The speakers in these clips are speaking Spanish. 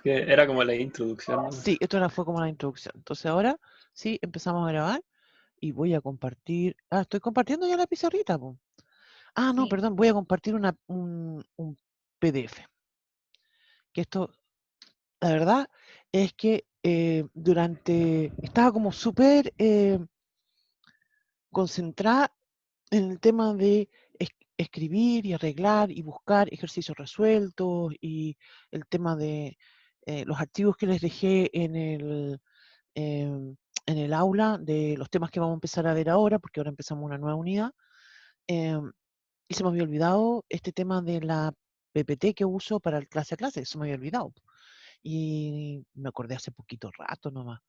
Que era como la introducción, ¿no? Sí, esto fue como la introducción. Entonces ahora sí empezamos a grabar y voy a compartir. Ah, estoy compartiendo ya la pizarrita, po. Ah, no, Sí. perdón, voy a compartir un PDF. Que esto, la verdad, es que estaba como súper concentrada en el tema de escribir y arreglar y buscar ejercicios resueltos y el tema de los archivos que les dejé em, en el aula de los temas que vamos a empezar a ver ahora, porque ahora empezamos una nueva unidad. Y se me había olvidado este tema de la PPT que uso para el clase a clase, se me había olvidado. Y me acordé hace poquito rato nomás.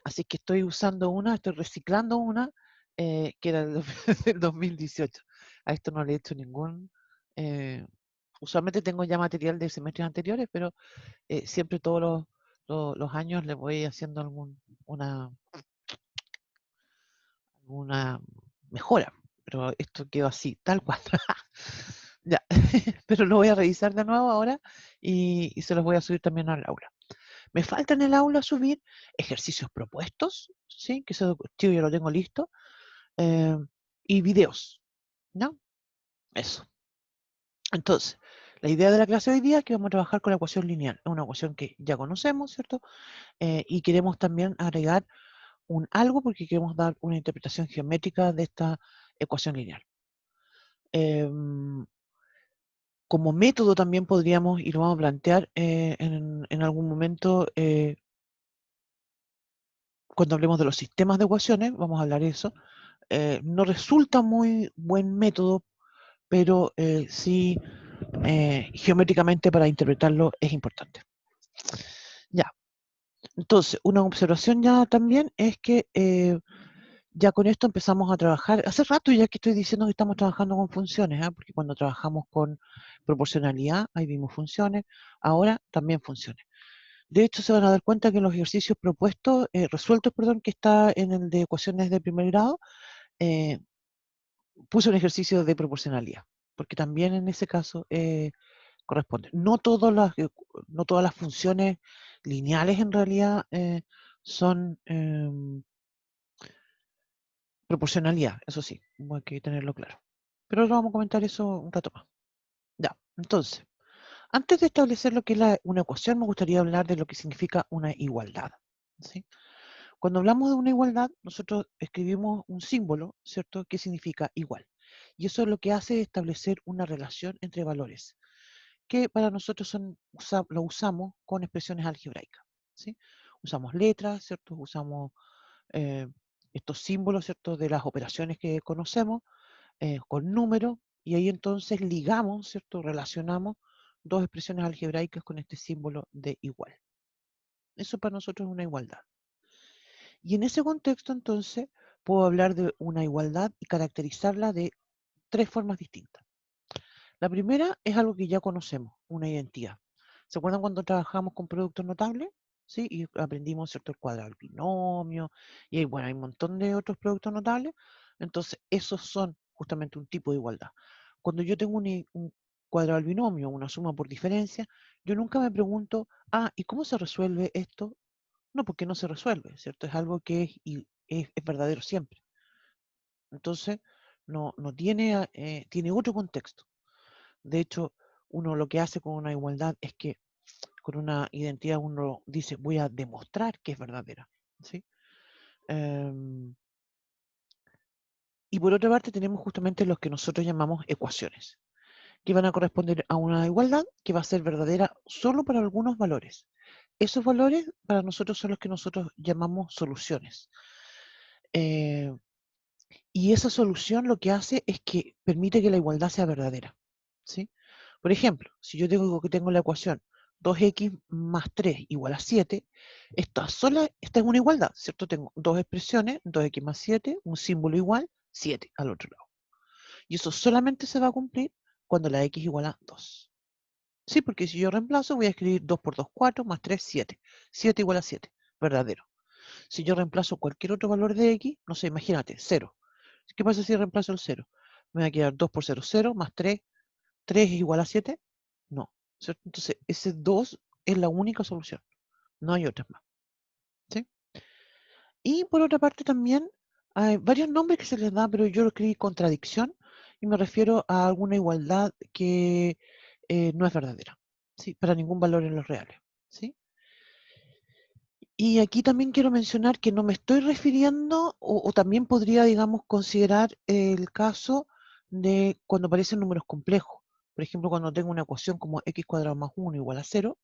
Así que estoy reciclando una que era del 2018. A esto no le he hecho ningún... usualmente tengo ya material de semestres anteriores, pero siempre todos los años le voy haciendo alguna mejora. Pero esto quedó así, tal cual. Ya, pero lo voy a revisar de nuevo ahora y se los voy a subir también al aula. Me falta en el aula subir ejercicios propuestos, ¿sí? Que ese tío ya lo tengo listo, eh, y videos, ¿no? Eso. Entonces, la idea de la clase de hoy día es que vamos a trabajar con la ecuación lineal. Es una ecuación que ya conocemos, ¿cierto? Y queremos también agregar un algo porque queremos dar una interpretación geométrica de esta ecuación lineal. Em, Como método también podríamos, y lo vamos a plantear en algún momento, cuando hablemos de los sistemas de ecuaciones, vamos a hablar de eso. No resulta muy buen método, pero sí geométricamente para interpretarlo es importante. Ya, entonces, una observación ya también es que ya con esto empezamos a trabajar. Hace rato ya que estoy diciendo que estamos trabajando con funciones, porque cuando trabajamos con proporcionalidad, ahí vimos funciones, ahora también funciones. De hecho, se van a dar cuenta que en los ejercicios propuestos, resueltos, perdón, que está en el de ecuaciones de primer grado, eh, puse un ejercicio de proporcionalidad, porque también en ese caso corresponde. No todas las funciones lineales en realidad son proporcionalidad, eso sí, hay que tenerlo claro. Pero ahora vamos a comentar eso un rato más. Ya, entonces, antes de establecer lo que es una ecuación, me gustaría hablar de lo que significa una igualdad. ¿Sí? Cuando hablamos de una igualdad, nosotros escribimos un símbolo, ¿cierto?, que significa igual. Y eso es lo que hace establecer una relación entre valores, que para nosotros lo usamos con expresiones algebraicas. ¿Sí? Usamos letras, ¿cierto? Usamos eh, estos símbolos, ¿cierto?, de las operaciones que conocemos, con números, y ahí entonces ligamos, ¿cierto?, relacionamos dos expresiones algebraicas con este símbolo de igual. Eso para nosotros es una igualdad. Y en ese contexto, entonces, puedo hablar de una igualdad y caracterizarla de tres formas distintas. La primera es algo que ya conocemos, una identidad. ¿Se acuerdan cuando trabajamos con productos notables? ¿Sí? Y aprendimos, ¿cierto?, el cuadrado del binomio, y bueno, hay un montón de otros productos notables. Entonces, esos son justamente un tipo de igualdad. Cuando yo tengo un cuadrado del binomio, una suma por diferencia, yo nunca me pregunto, ¿y cómo se resuelve esto? No, porque no se resuelve, ¿cierto? Es algo que es verdadero siempre. Entonces, no tiene, tiene otro contexto. De hecho, uno lo que hace con una igualdad es que con una identidad uno dice, voy a demostrar que es verdadera. ¿Sí? Em, y por otra parte tenemos justamente los que nosotros llamamos ecuaciones, que van a corresponder a una igualdad que va a ser verdadera solo para algunos valores. Esos valores para nosotros son los que nosotros llamamos soluciones. Y esa solución lo que hace es que permite que la igualdad sea verdadera. ¿Sí? Por ejemplo, si yo tengo la ecuación 2x más 3 igual a 7, esta es una igualdad, ¿cierto? Tengo dos expresiones, 2x más 7, un símbolo igual, 7 al otro lado. Y eso solamente se va a cumplir cuando la x igual a 2. Sí, porque si yo reemplazo, voy a escribir 2 por 2, 4, más 3, 7. 7 igual a 7, verdadero. Si yo reemplazo cualquier otro valor de x, no sé, imagínate, 0. ¿Qué pasa si reemplazo el 0? Me va a quedar 2 por 0, 0, más 3. ¿3 es igual a 7? No. ¿Cierto? Entonces, ese 2 es la única solución. No hay otras más. ¿Sí? Y por otra parte también hay varios nombres que se les da, pero yo lo escribí contradicción y me refiero a alguna igualdad que no es verdadera, ¿sí? Para ningún valor en los reales, ¿sí? Y aquí también quiero mencionar que no me estoy refiriendo, o también podría, digamos, considerar el caso de cuando aparecen números complejos. Por ejemplo, cuando tengo una ecuación como x cuadrado más 1 igual a 0,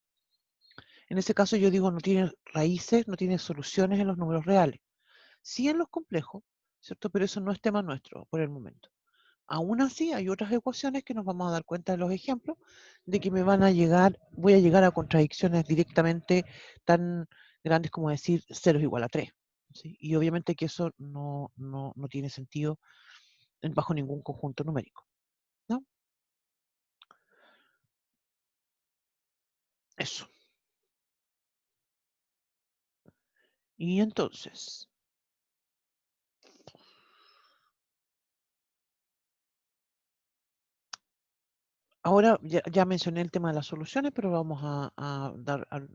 en ese caso yo digo no tiene raíces, no tiene soluciones en los números reales. Sí en los complejos, ¿cierto? Pero eso no es tema nuestro por el momento. Aún así, hay otras ecuaciones que nos vamos a dar cuenta de los ejemplos de que voy a llegar a contradicciones directamente tan grandes como decir 0 es igual a 3. ¿Sí? Y obviamente que eso no tiene sentido bajo ningún conjunto numérico, ¿no? Eso. Y entonces, ahora ya mencioné el tema de las soluciones, pero vamos a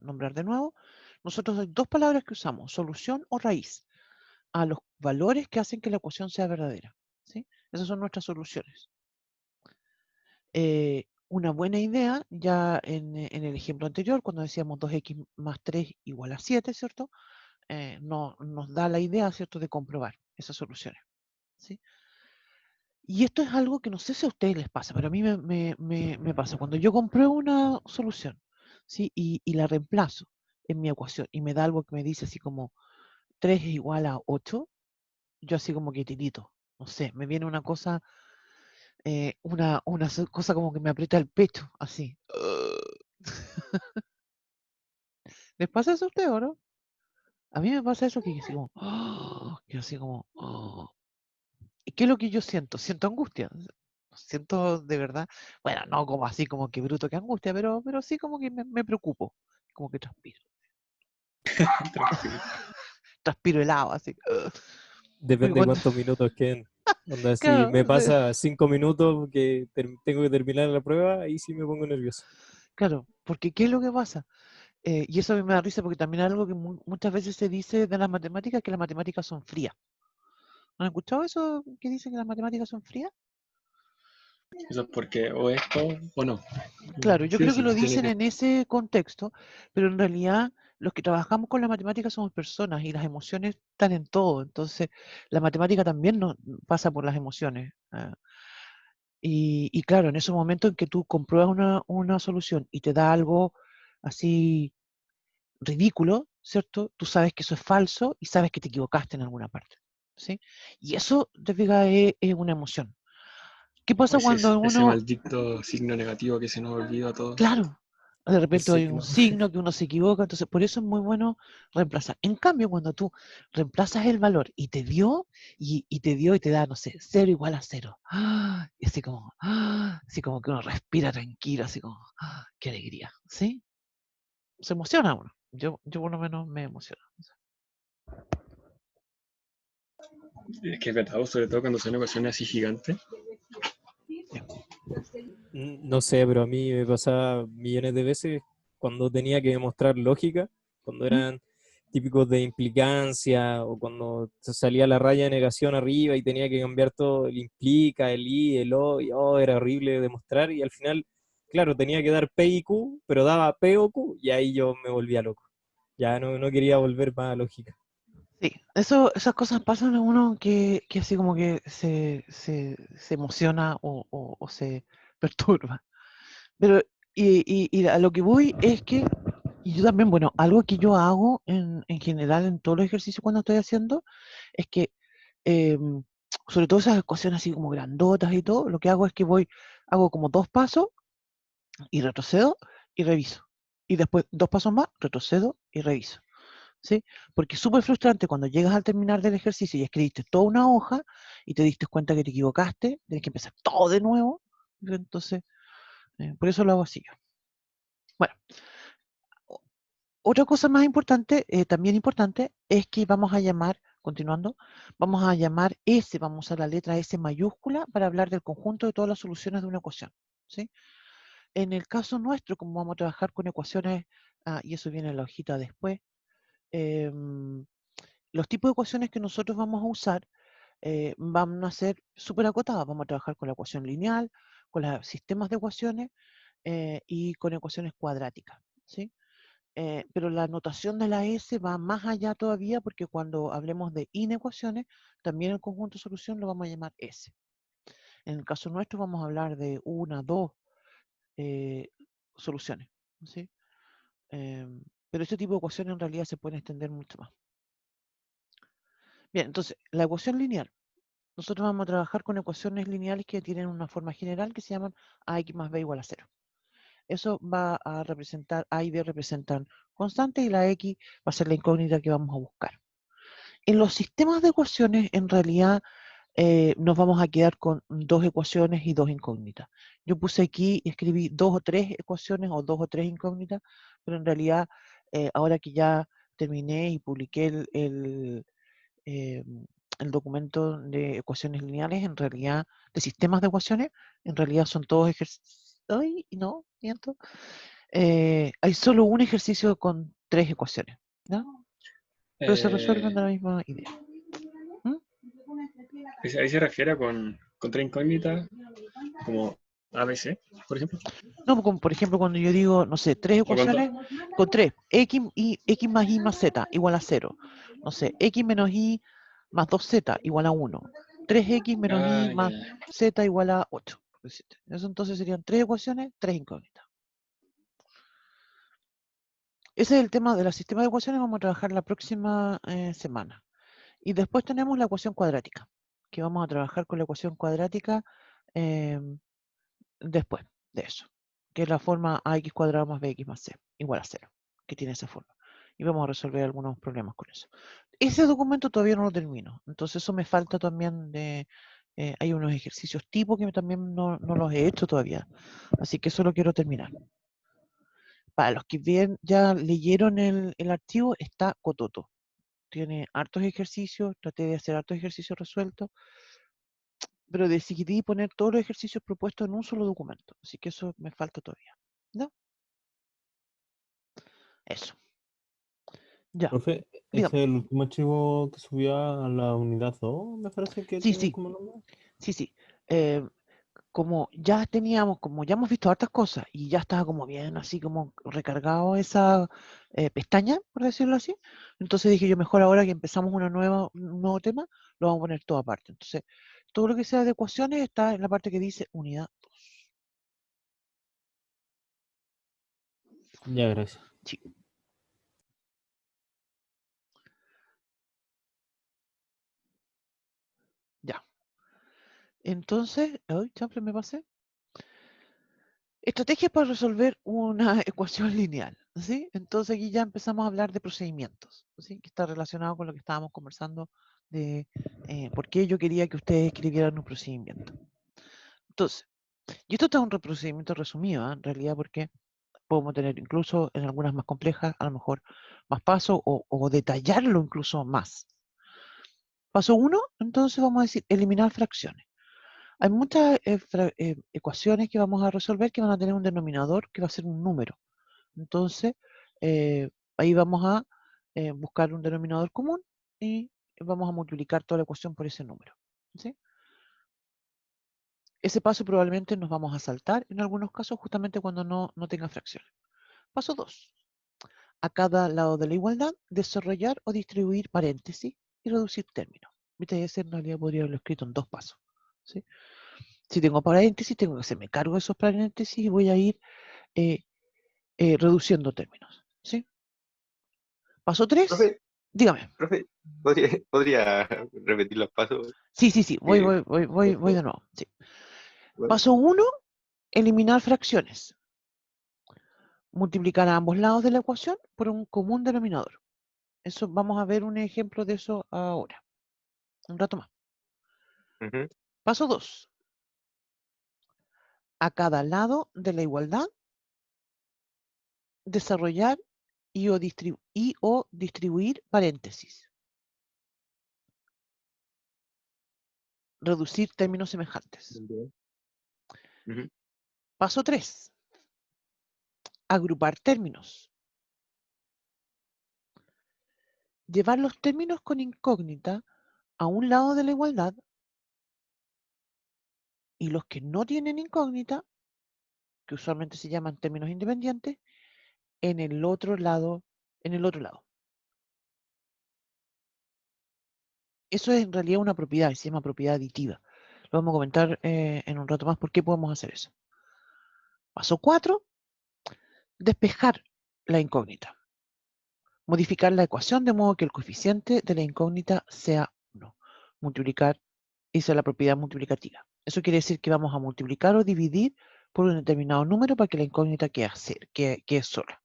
nombrar de nuevo. Nosotros hay dos palabras que usamos, solución o raíz, a los valores que hacen que la ecuación sea verdadera. ¿Sí? Esas son nuestras soluciones. Una buena idea, ya en el ejemplo anterior, cuando decíamos 2x más 3 igual a 7, ¿cierto? Nos da la idea, ¿cierto?, de comprobar esas soluciones. ¿Sí? Y esto es algo que no sé si a ustedes les pasa, pero a mí me pasa. Cuando yo compruebo una solución, ¿sí? Y la reemplazo en mi ecuación y me da algo que me dice así como 3 es igual a 8, yo así como que tirito. No sé, me viene una cosa, cosa como que me aprieta el pecho, así. ¿Les pasa eso a ustedes o no? A mí me pasa eso que así como, que así como, ¿y qué es lo que yo siento? Siento angustia. Siento de verdad, bueno, no como así como que bruto que angustia, pero sí como que me preocupo, como que transpiro. Tranquilo. Transpiro helado, así. Porque Depende de cuando, cuántos minutos queden. Onda, si claro, me pasa 5 minutos que tengo que terminar la prueba, ahí sí me pongo nervioso. claro, porque ¿qué es lo que pasa? Y eso a mí me da risa porque también es algo que muchas veces se dice de las matemáticas, que las matemáticas son frías. ¿No han escuchado eso que dicen que las matemáticas son frías? Eso es porque o esto o no. Claro, yo Sí o creo que sí, lo tiene dicen que. en ese contexto, pero en realidad los que trabajamos con la matemática somos personas y las emociones están en todo. Entonces, la matemática también nos pasa por las emociones. Y claro, en esos momentos en que tú compruebas una solución y te da algo así ridículo, ¿cierto? Tú sabes que eso es falso y sabes que te equivocaste en alguna parte, ¿sí? Y eso, te fijas, es una emoción. ¿Qué O pasa cuando ese uno, maldito signo negativo que se nos olvida a todos. claro, de El repente hay un signo. signo que uno se equivoca, entonces por eso es muy bueno reemplazar. En cambio, cuando tú reemplazas el valor y te dio, y te dio y te da, no sé, 0 igual a 0, y así como que uno respira tranquilo, así como, qué alegría, ¿sí? Se emociona uno. Yo por lo menos me emociona. Es que es verdad, sobre todo cuando son ecuaciones así gigantes. Sí. No sé, pero a mí me pasaba millones de veces cuando tenía que demostrar lógica, cuando ¿Mm? eran típicos de implicancia o cuando se salía la raya de negación arriba y tenía que cambiar todo el implica, el i, el o, y era horrible demostrar y al final, claro, tenía que dar p y q, pero daba p o q y ahí yo me volvía loco. Ya no quería volver más a lógica. Sí, esas cosas pasan a uno que así como que se emociona o se perturba. Pero, y a lo que voy es que, y yo también, bueno, algo que yo hago en general en todos los ejercicios cuando estoy haciendo, es que, em, sobre todo esas ecuaciones así como grandotas y todo, lo que hago es que hago como 2 pasos y retrocedo y reviso. Y después 2 pasos más, retrocedo y reviso. ¿Sí? Porque es súper frustrante cuando llegas al terminar del ejercicio y escribiste toda una hoja y te diste cuenta que te equivocaste, tienes que empezar todo de nuevo. Entonces, por eso lo hago así yo. Bueno, otra cosa más importante, también importante, es que vamos a llamar, continuando, vamos a llamar S, vamos a la letra S mayúscula para hablar del conjunto de todas las soluciones de una ecuación. ¿Sí? en el caso nuestro, como vamos a trabajar con ecuaciones, y eso viene en la hojita después, los tipos de ecuaciones que nosotros vamos a usar van a ser súper acotadas. Vamos a trabajar con la ecuación lineal, con los sistemas de ecuaciones y con ecuaciones cuadráticas, ¿sí? Pero la notación de la S va más allá todavía porque cuando hablemos de inecuaciones, también el conjunto de solución lo vamos a llamar S. En el caso nuestro vamos a hablar de una, dos soluciones, ¿sí? Pero este tipo de ecuaciones en realidad se pueden extender mucho más. Bien, entonces, la ecuación lineal. Nosotros vamos a trabajar con ecuaciones lineales que tienen una forma general que se llaman ax más b igual a 0. Eso va a representar, A y B representan constantes y la X va a ser la incógnita que vamos a buscar. En los sistemas de ecuaciones, en realidad, nos vamos a quedar con dos ecuaciones y dos incógnitas. Yo puse aquí, escribí dos o tres ecuaciones o dos o tres incógnitas, pero en realidad, ahora que ya terminé y publiqué el documento de ecuaciones lineales, en realidad, de sistemas de ecuaciones, en realidad son todos ejercicios. Ay, no, miento. Hay solo un ejercicio con tres ecuaciones, ¿no? Pero se resuelven de la misma idea. ¿Mm? Ahí se refiere con tres incógnitas, como ABC, por ejemplo. No, como por ejemplo cuando yo digo, no sé, tres O cuando, ecuaciones con tres, x más y más z igual a 0. No sé, x menos y más 2z igual a 1. 3x menos y ya, más z igual a 8. Eso entonces serían tres ecuaciones, tres incógnitas. Ese es el tema del sistema de ecuaciones, vamos a trabajar la próxima semana. Y después tenemos la ecuación cuadrática, que vamos a trabajar con la ecuación cuadrática después de eso, que es la forma ax cuadrado más bx más c igual a 0, que tiene esa forma. Y vamos a resolver algunos problemas con eso. Ese documento todavía no lo termino, entonces eso me falta también de... hay unos ejercicios tipo que también no los he hecho todavía, así que eso lo quiero terminar. Para los que bien ya leyeron el archivo, está cototo. Tiene hartos ejercicios, traté de hacer hartos ejercicios resueltos, pero decidí poner todos los ejercicios propuestos en un solo documento, así que eso me falta todavía. ¿No? Eso. Ya, Profe, dígame. ese es el último archivo que subió a la unidad 2, me parece que Sí, tiene sí, como nombre. sí, sí. Eh, como ya teníamos, como ya hemos visto hartas cosas y ya estaba como bien así como recargado esa pestaña, por decirlo así, entonces dije yo mejor ahora que empezamos un nuevo tema, lo vamos a poner todo aparte. Entonces, todo lo que sea de ecuaciones está en la parte que dice unidad 2. Ya, gracias. Sí, ya. Entonces, ay, siempre me pasé. Estrategias para resolver una ecuación lineal, ¿sí? Entonces aquí ya empezamos a hablar de procedimientos, ¿sí? Que está relacionado con lo que estábamos conversando de por qué yo quería que ustedes escribieran un procedimiento. Entonces, y esto está un procedimiento resumido, en realidad, porque podemos tener incluso en algunas más complejas, a lo mejor más pasos o detallarlo incluso más. Paso 1, entonces vamos a decir eliminar fracciones. Hay muchas ecuaciones que vamos a resolver que van a tener un denominador que va a ser un número. Entonces, ahí vamos a buscar un denominador común y vamos a multiplicar toda la ecuación por ese número. ¿Sí? Ese paso probablemente nos vamos a saltar en algunos casos justamente cuando no tenga fracciones. Paso 2. A cada lado de la igualdad, desarrollar o distribuir paréntesis y reducir términos. Viste, ese en realidad podría haberlo escrito en dos pasos. ¿Sí? Si tengo paréntesis, tengo que hacerme cargo de esos paréntesis y voy a ir reduciendo términos. ¿Sí? Paso 3. Profe, Dígame. profe, ¿podría repetir los pasos? Sí, sí, sí, voy, Que, voy, voy, voy, voy de nuevo. Sí. bueno, Paso 1, eliminar fracciones. Multiplicar a ambos lados de la ecuación por un común denominador. Eso vamos a ver un ejemplo de eso ahora. Un rato más. ujú, Paso 2. A cada lado de la igualdad, desarrollar y o distribuir paréntesis. Reducir términos semejantes. bien, ujú, Paso 3. agrupar términos. Llevar los términos con incógnita a un lado de la igualdad y los que no tienen incógnita, que usualmente se llaman términos independientes, en el otro lado. Eso es en realidad una propiedad, se llama propiedad aditiva. Lo vamos a comentar en un rato más por qué podemos hacer eso. Paso 4, despejar la incógnita. Modificar la ecuación de modo que el coeficiente de la incógnita sea 1. Multiplicar, esa es la propiedad multiplicativa. Eso quiere decir que vamos a multiplicar o dividir por un determinado número para que la incógnita quede sola.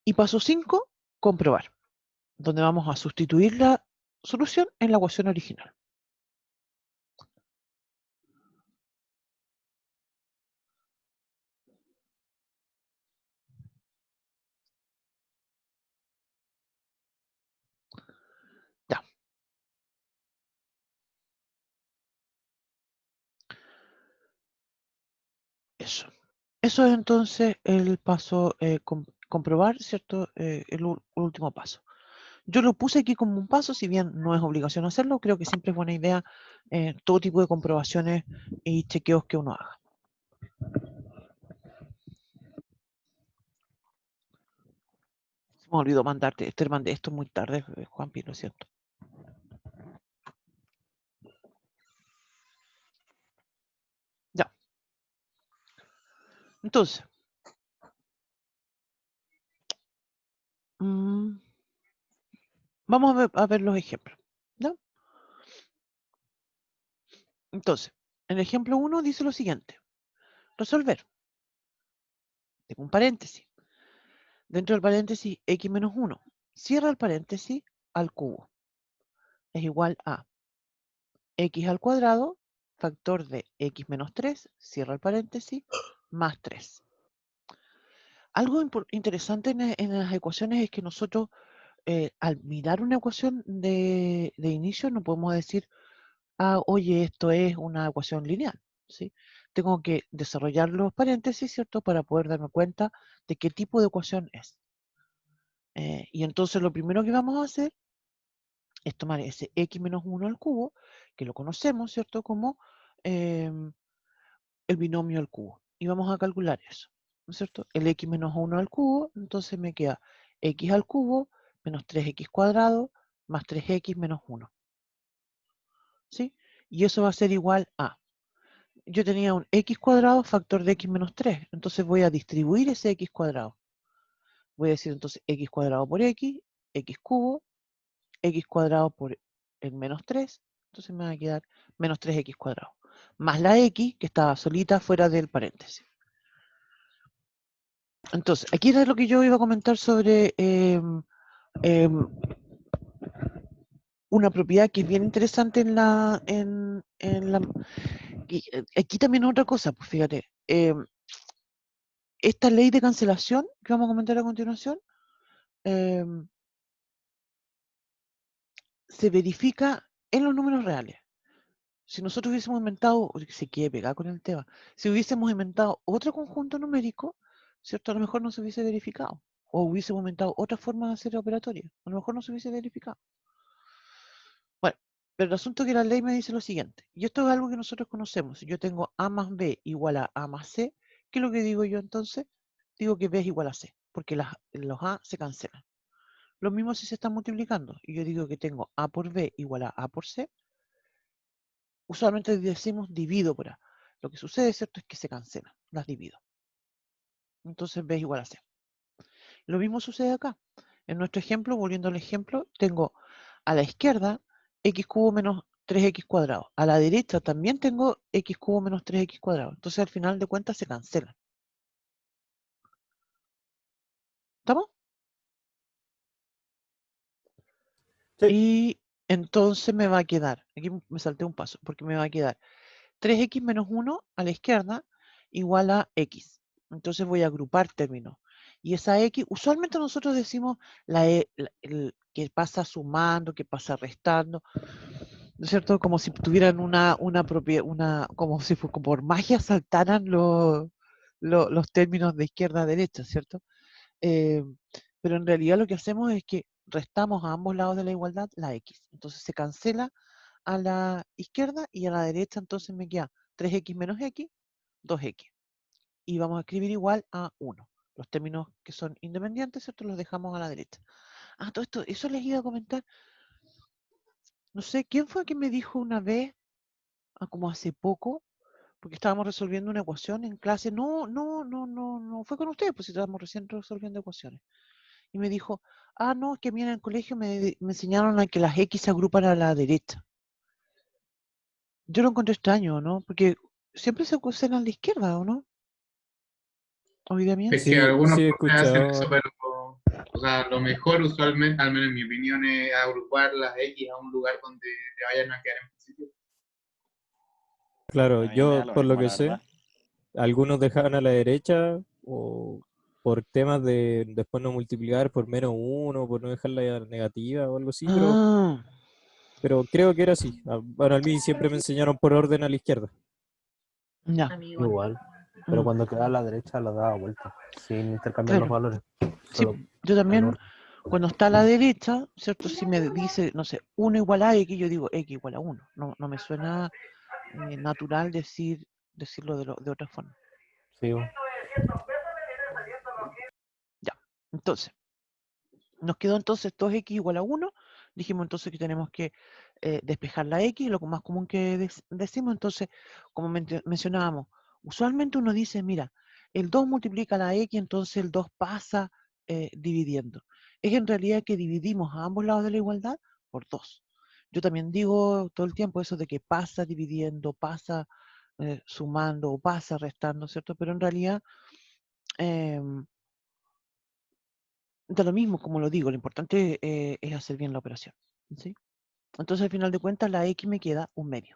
Y paso 5, comprobar, donde vamos a sustituir la solución en la ecuación original. Ya. Eso. Eso es entonces el paso comprobar, ¿cierto? El último paso. Yo lo puse aquí como un paso, si bien no es obligación hacerlo, creo que siempre es buena idea todo tipo de comprobaciones y chequeos que uno haga. Se me olvidó mandarte, te mandé esto muy tarde, Juanpi, lo siento. Ya. Entonces, vamos a ver los ejemplos. ¿Ya? Entonces, en el ejemplo 1 dice lo siguiente. Resolver. Tengo un paréntesis. Dentro del paréntesis, x menos 1. Cierra el paréntesis al cubo. Es igual a x al cuadrado, factor de x menos 3, cierra el paréntesis, más 3. Algo interesante en las ecuaciones es que nosotros, al mirar una ecuación de inicio, no podemos decir, oye, esto es una ecuación lineal, ¿sí? Tengo que desarrollar los paréntesis, ¿cierto? Para poder darme cuenta de qué tipo de ecuación es. Y entonces lo primero que vamos a hacer es tomar ese x menos 1 al cubo, que lo conocemos, ¿cierto? Como el binomio al cubo. Y vamos a calcular eso, ¿no es cierto? El x menos 1 al cubo, entonces me queda x al cubo menos 3x cuadrado más 3x menos 1. ¿Sí? Y eso va a ser igual a, yo tenía un x cuadrado factor de x menos 3, entonces voy a distribuir ese x cuadrado. Voy a decir entonces x cuadrado por x cubo, x cuadrado por el menos 3, entonces me va a quedar menos 3x cuadrado, más la x que estaba solita fuera del paréntesis. Entonces, aquí era lo que yo iba a comentar sobre una propiedad que es bien interesante aquí también otra cosa, pues fíjate, esta ley de cancelación que vamos a comentar a continuación, se verifica en los números reales. Si nosotros hubiésemos inventado, se quiere pegar con el tema, si hubiésemos inventado otro conjunto numérico, ¿cierto? A lo mejor no se hubiese verificado. O hubiésemos inventado otra forma de hacer operatoria. A lo mejor no se hubiese verificado. Bueno, pero el asunto es que la ley me dice lo siguiente. Y esto es algo que nosotros conocemos. Si yo tengo A más B igual a A más C, ¿qué es lo que digo yo entonces? Digo que B es igual a C, porque los A se cancelan. Lo mismo si se están multiplicando. Y yo digo que tengo A por B igual a A por C. Usualmente decimos divido por A. Lo que sucede, ¿cierto? Es que se cancelan. Las divido. Entonces B es igual a C. Lo mismo sucede acá. En nuestro ejemplo, volviendo al ejemplo, tengo a la izquierda x cubo menos 3x cuadrado. A la derecha también tengo x cubo menos 3x cuadrado. Entonces al final de cuentas se cancelan. ¿Estamos? Sí. Y entonces me va a quedar, aquí me salté un paso, porque me va a quedar 3x menos 1 a la izquierda igual a x. Entonces voy a agrupar términos. Y esa x, usualmente nosotros decimos que pasa sumando, que pasa restando, ¿no es cierto? Como si tuvieran una propiedad, como si por magia saltaran los términos de izquierda a derecha, ¿cierto? Eh, pero en realidad lo que hacemos es que restamos a ambos lados de la igualdad la x. Entonces se cancela a la izquierda y a la derecha entonces me queda 3x menos x, 2x. Y vamos a escribir igual a 1. Los términos que son independientes, ¿cierto? Los dejamos a la derecha. Ah, todo esto, eso les iba a comentar. No sé, ¿quién fue que me dijo una vez, como hace poco, porque estábamos resolviendo una ecuación en clase? No fue con ustedes, pues estábamos recién resolviendo ecuaciones. Y me dijo, no, es que a mí en el colegio me enseñaron a que las X se agrupan a la derecha. Yo lo encontré extraño, ¿no? Porque siempre se usan a la izquierda, ¿o no? ¿O idea mía? Es que Sí, algunos sí he profes hacen escuchado. eso, pero, o sea, lo mejor usualmente, al menos en mi opinión, es agrupar las X a un lugar donde te vayan a quedar en principio. Claro, A mí me da yo lo por lo mismo, que la sé, verdad. algunos dejaban a la derecha o por temas de después no multiplicar por -1, por no dejarla negativa o algo así, Ah, pero creo que era así. Bueno, a mí siempre me enseñaron por orden a la izquierda. ya. Igual. Pero Mm, cuando queda a la derecha lo daba vuelta, sin intercambiar los claro. valores. Sí, Solo yo también, valor. cuando está a la derecha, ¿cierto? Si me dice, no sé, 1 igual a X, yo digo X igual a 1. No me suena natural decirlo de otra forma. Sí, Ya. Entonces, nos quedó entonces 2x igual a 1. Dijimos entonces que tenemos que despejar la x, lo más común que decimos. Entonces, como mencionábamos, usualmente uno dice, mira, el 2 multiplica la x, entonces el 2 pasa dividiendo. Es en realidad que dividimos a ambos lados de la igualdad por 2. Yo también digo todo el tiempo eso de que pasa dividiendo, pasa sumando o pasa restando, ¿cierto? Pero en realidad da lo mismo, como lo digo, lo importante es hacer bien la operación, ¿sí? Entonces, al final de cuentas, la x me queda 1/2.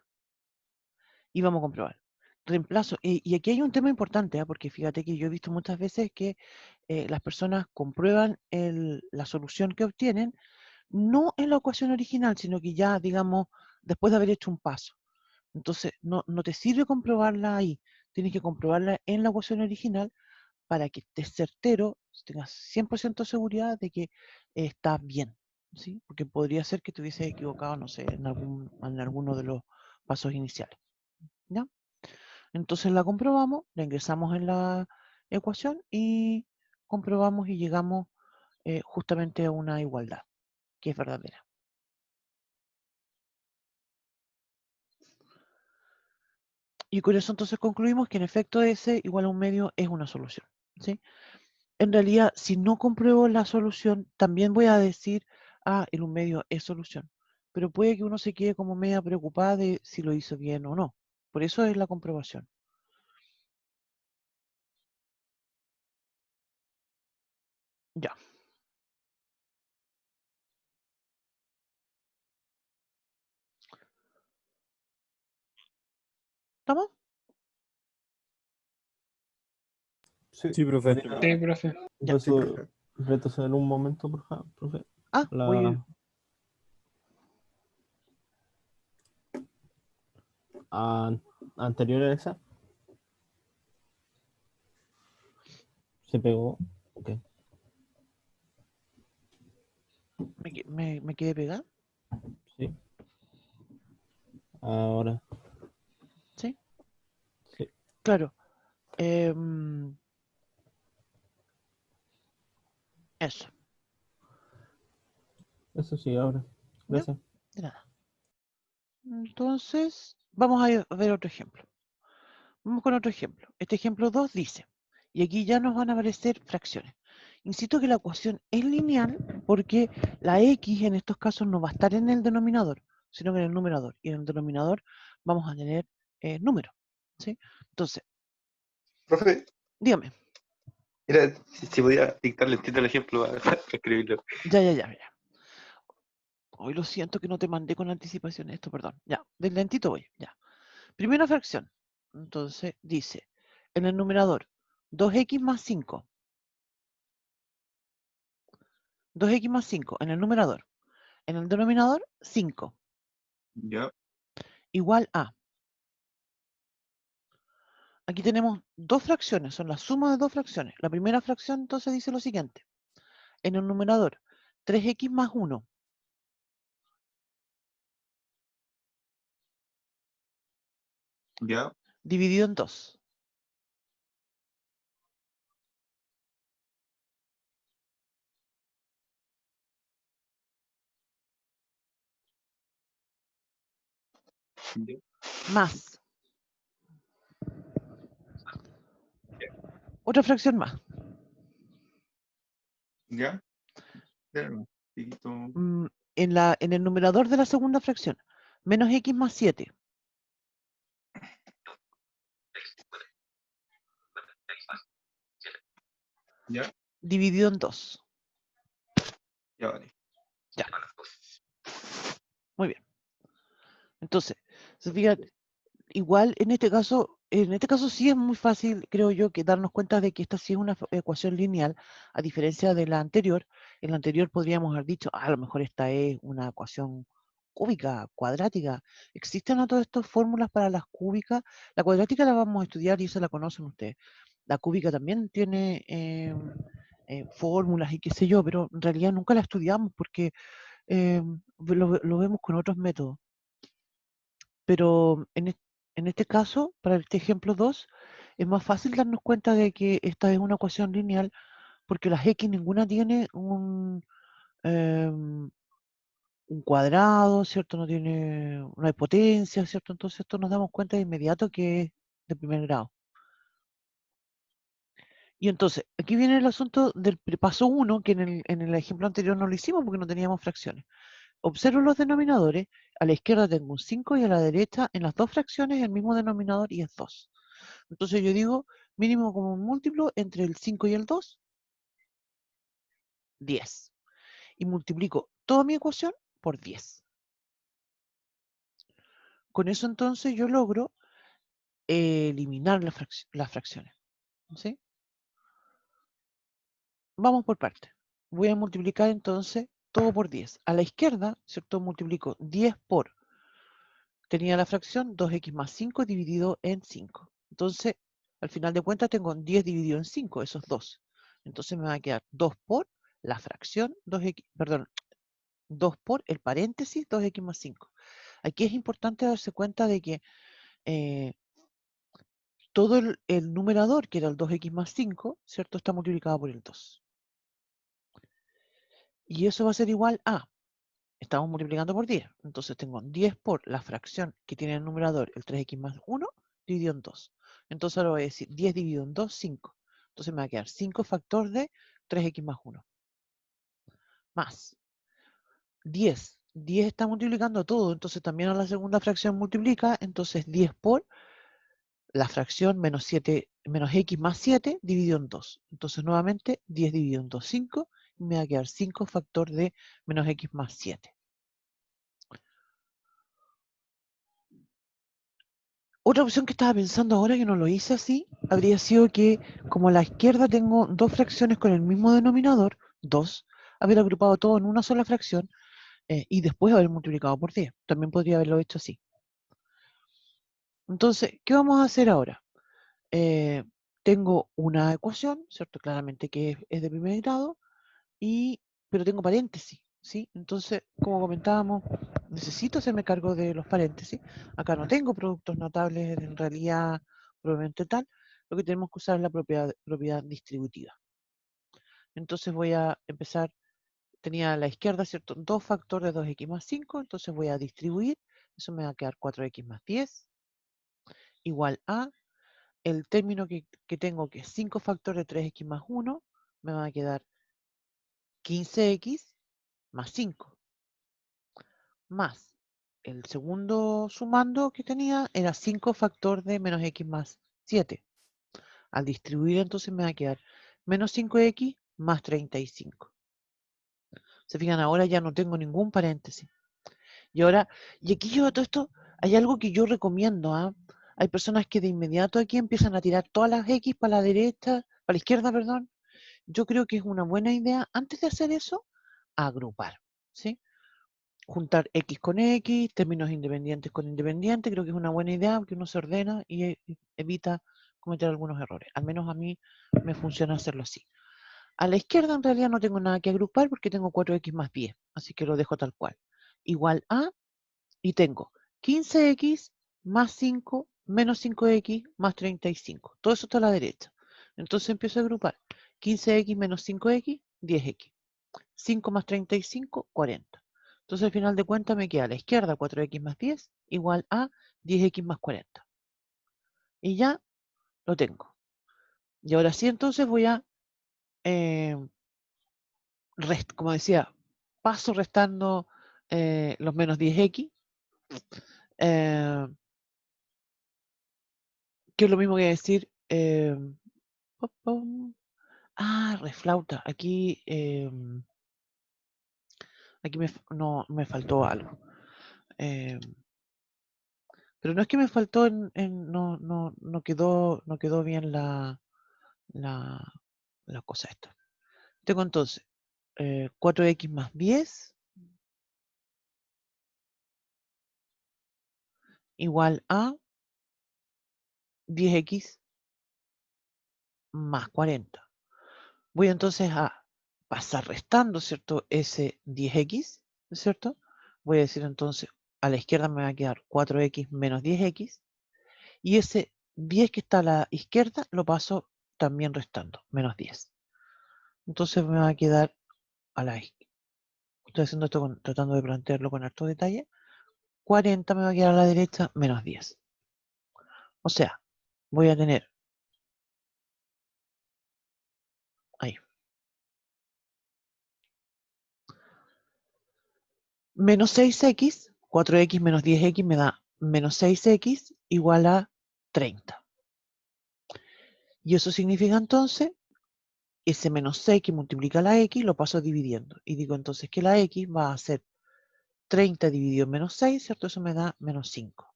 Y vamos a comprobar. Reemplazo, y aquí hay un tema importante, porque fíjate que yo he visto muchas veces que las personas comprueban la solución que obtienen, no en la ecuación original, sino que ya, digamos, después de haber hecho un paso. Entonces, no te sirve comprobarla ahí, tienes que comprobarla en la ecuación original para que estés certero, tengas 100% seguridad de que está bien, ¿sí? Porque podría ser que te hubiese equivocado, no sé, en alguno de los pasos iniciales, ¿ya? Entonces la comprobamos, la ingresamos en la ecuación y comprobamos y llegamos justamente a una igualdad, que es verdadera. Y con eso entonces concluimos que en efecto S igual a 1/2 es una solución, ¿sí? En realidad, si no compruebo la solución, también voy a decir, el 1/2 es solución. Pero puede que uno se quede como media preocupada de si lo hizo bien o no. Por eso es la comprobación. Ya. ¿Estamos? sí. Sí, profe. Sí, profe. Ya. Retroceder un momento, por favor, profe. Voy. Anterior a esa se pegó. Ok. Me quedé pegada, Sí. Ahora. ¿sí? Sí. Claro. Eso. Eso sí, ahora. Gracias. De nada. Entonces, vamos a ver otro ejemplo. Vamos con otro ejemplo. Este ejemplo 2 dice, y aquí ya nos van a aparecer fracciones. Insisto que la ecuación es lineal porque la x en estos casos no va a estar en el denominador, sino que en el numerador. Y en el denominador vamos a tener números. ¿Sí? Entonces, Profe, dígame. era, si podía dictarle el ejemplo para escribirlo. Ya. Hoy lo siento que no te mandé con anticipación esto, perdón. Ya, del lentito voy. Ya. Primera fracción. Entonces dice, en el numerador, 2x más 5. 2x más 5 en el numerador. En el denominador, 5. Ya. Igual a. aquí tenemos dos fracciones, son la suma de dos fracciones. La primera fracción entonces dice lo siguiente. En el numerador, 3x más 1. ¿Ya? Dividido en 2. ¿Ya? Más. Otra fracción más. ¿Ya? Espérame un poquito. En el numerador de la segunda fracción, menos x más 7. ¿Ya? Dividido en 2. Ya vale. Ya. Muy bien. Entonces, se fijan, igual en este caso sí es muy fácil, creo yo, que darnos cuenta de que esta sí es una ecuación lineal, a diferencia de la anterior. En la anterior podríamos haber dicho, a lo mejor esta es una ecuación cúbica, cuadrática. ¿Existen a todas estas fórmulas para las cúbicas? La cuadrática la vamos a estudiar y esa la conocen ustedes. La cúbica también tiene fórmulas y qué sé yo, pero en realidad nunca la estudiamos porque lo vemos con otros métodos. Pero en este caso, para este ejemplo 2, es más fácil darnos cuenta de que esta es una ecuación lineal porque las x ninguna tiene un cuadrado, ¿cierto? No tiene una hipotencia, ¿cierto? Entonces esto nos damos cuenta de inmediato que es de primer grado. Y entonces, aquí viene el asunto del paso 1, que en el ejemplo anterior no lo hicimos porque no teníamos fracciones. Observo los denominadores, a la izquierda tengo un 5 y a la derecha en las dos fracciones el mismo denominador y es 2. Entonces yo digo mínimo común múltiplo entre el 5 y el 2, 10. Y multiplico toda mi ecuación por 10. Con eso entonces yo logro eliminar las fracciones. ¿Sí? Vamos por partes. Voy a multiplicar entonces todo por 10. A la izquierda, ¿cierto? Multiplico 10 por, tenía la fracción 2x más 5 dividido en 5. Entonces, al final de cuentas tengo 10 dividido en 5, eso es 2. Entonces me va a quedar 2 por la fracción 2x, perdón, 2 por el paréntesis 2x más 5. Aquí es importante darse cuenta de que todo el numerador, que era el 2x más 5, ¿cierto? Está multiplicado por el 2. Y eso va a ser igual a, estamos multiplicando por 10. Entonces tengo 10 por la fracción que tiene el numerador, el 3x más 1, dividido en 2. Entonces ahora voy a decir 10 dividido en 2, 5. Entonces me va a quedar 5 factor de 3x más 1. Más 10. 10 está multiplicando todo, entonces también a la segunda fracción multiplica, entonces 10 por la fracción menos x más 7 dividido en 2. Entonces nuevamente 10 dividido en 2, 5, y me va a quedar 5 factor de menos x más 7. Otra opción que estaba pensando ahora que no lo hice así, habría sido que como a la izquierda tengo dos fracciones con el mismo denominador, 2, haber agrupado todo en una sola fracción y después haber multiplicado por 10. También podría haberlo hecho así. Entonces, ¿qué vamos a hacer ahora? Tengo una ecuación, ¿cierto? Claramente que es de primer grado, pero tengo paréntesis, ¿sí? Entonces, como comentábamos, necesito hacerme cargo de los paréntesis. Acá no tengo productos notables en realidad probablemente tal. Lo que tenemos que usar es la propiedad distributiva. Entonces voy a empezar, tenía a la izquierda, ¿cierto? 2 factor de 2x más 5, entonces voy a distribuir, eso me va a quedar 4x más 10, igual a el término que tengo, que es 5 factor de 3x más 1, me va a quedar 15x más 5, más el segundo sumando que tenía era 5 factor de menos x más 7. Al distribuir entonces me va a quedar menos 5x más 35. Se fijan, ahora ya no tengo ningún paréntesis. Y aquí yo todo esto, hay algo que yo recomiendo, ¿ah? Hay personas que de inmediato aquí empiezan a tirar todas las x para la derecha, para la izquierda, perdón. Yo creo que es una buena idea, antes de hacer eso, agrupar, ¿sí? Juntar x con x, términos independientes con independientes, creo que es una buena idea, porque uno se ordena y evita cometer algunos errores. Al menos a mí me funciona hacerlo así. A la izquierda en realidad no tengo nada que agrupar porque tengo 4x más 10, así que lo dejo tal cual. Igual a, y tengo 15x más 5 menos 5x más 35. Todo eso está a la derecha. Entonces empiezo a agrupar. 15x menos 5x, 10x. 5 más 35, 40. Entonces al final de cuentas me queda a la izquierda 4x más 10 igual a 10x más 40. Y ya lo tengo. Y ahora sí entonces voy a, como decía, paso restando los menos 10x, que es lo mismo que decir, reflauta, aquí, aquí no, me faltó algo. Pero no es que me faltó, no quedó bien la cosa esta. Tengo entonces 4x más 10 igual a 10x más 40. Voy entonces a pasar restando, ¿cierto? Ese 10x, ¿cierto? Voy a decir entonces, a la izquierda me va a quedar 4x menos 10x, y ese 10 que está a la izquierda lo paso también restando, menos 10. Entonces me va a quedar a la izquierda. Estoy haciendo esto tratando de plantearlo con harto detalle. 40 me va a quedar a la derecha, menos 10. O sea, voy a tener ahí. Menos 6x, 4x menos 10x me da menos 6x igual a 30. Y eso significa entonces, ese menos 6 que multiplica la x lo paso dividiendo. Y digo entonces que la x va a ser 30 dividido en menos 6, ¿cierto? Eso me da menos 5.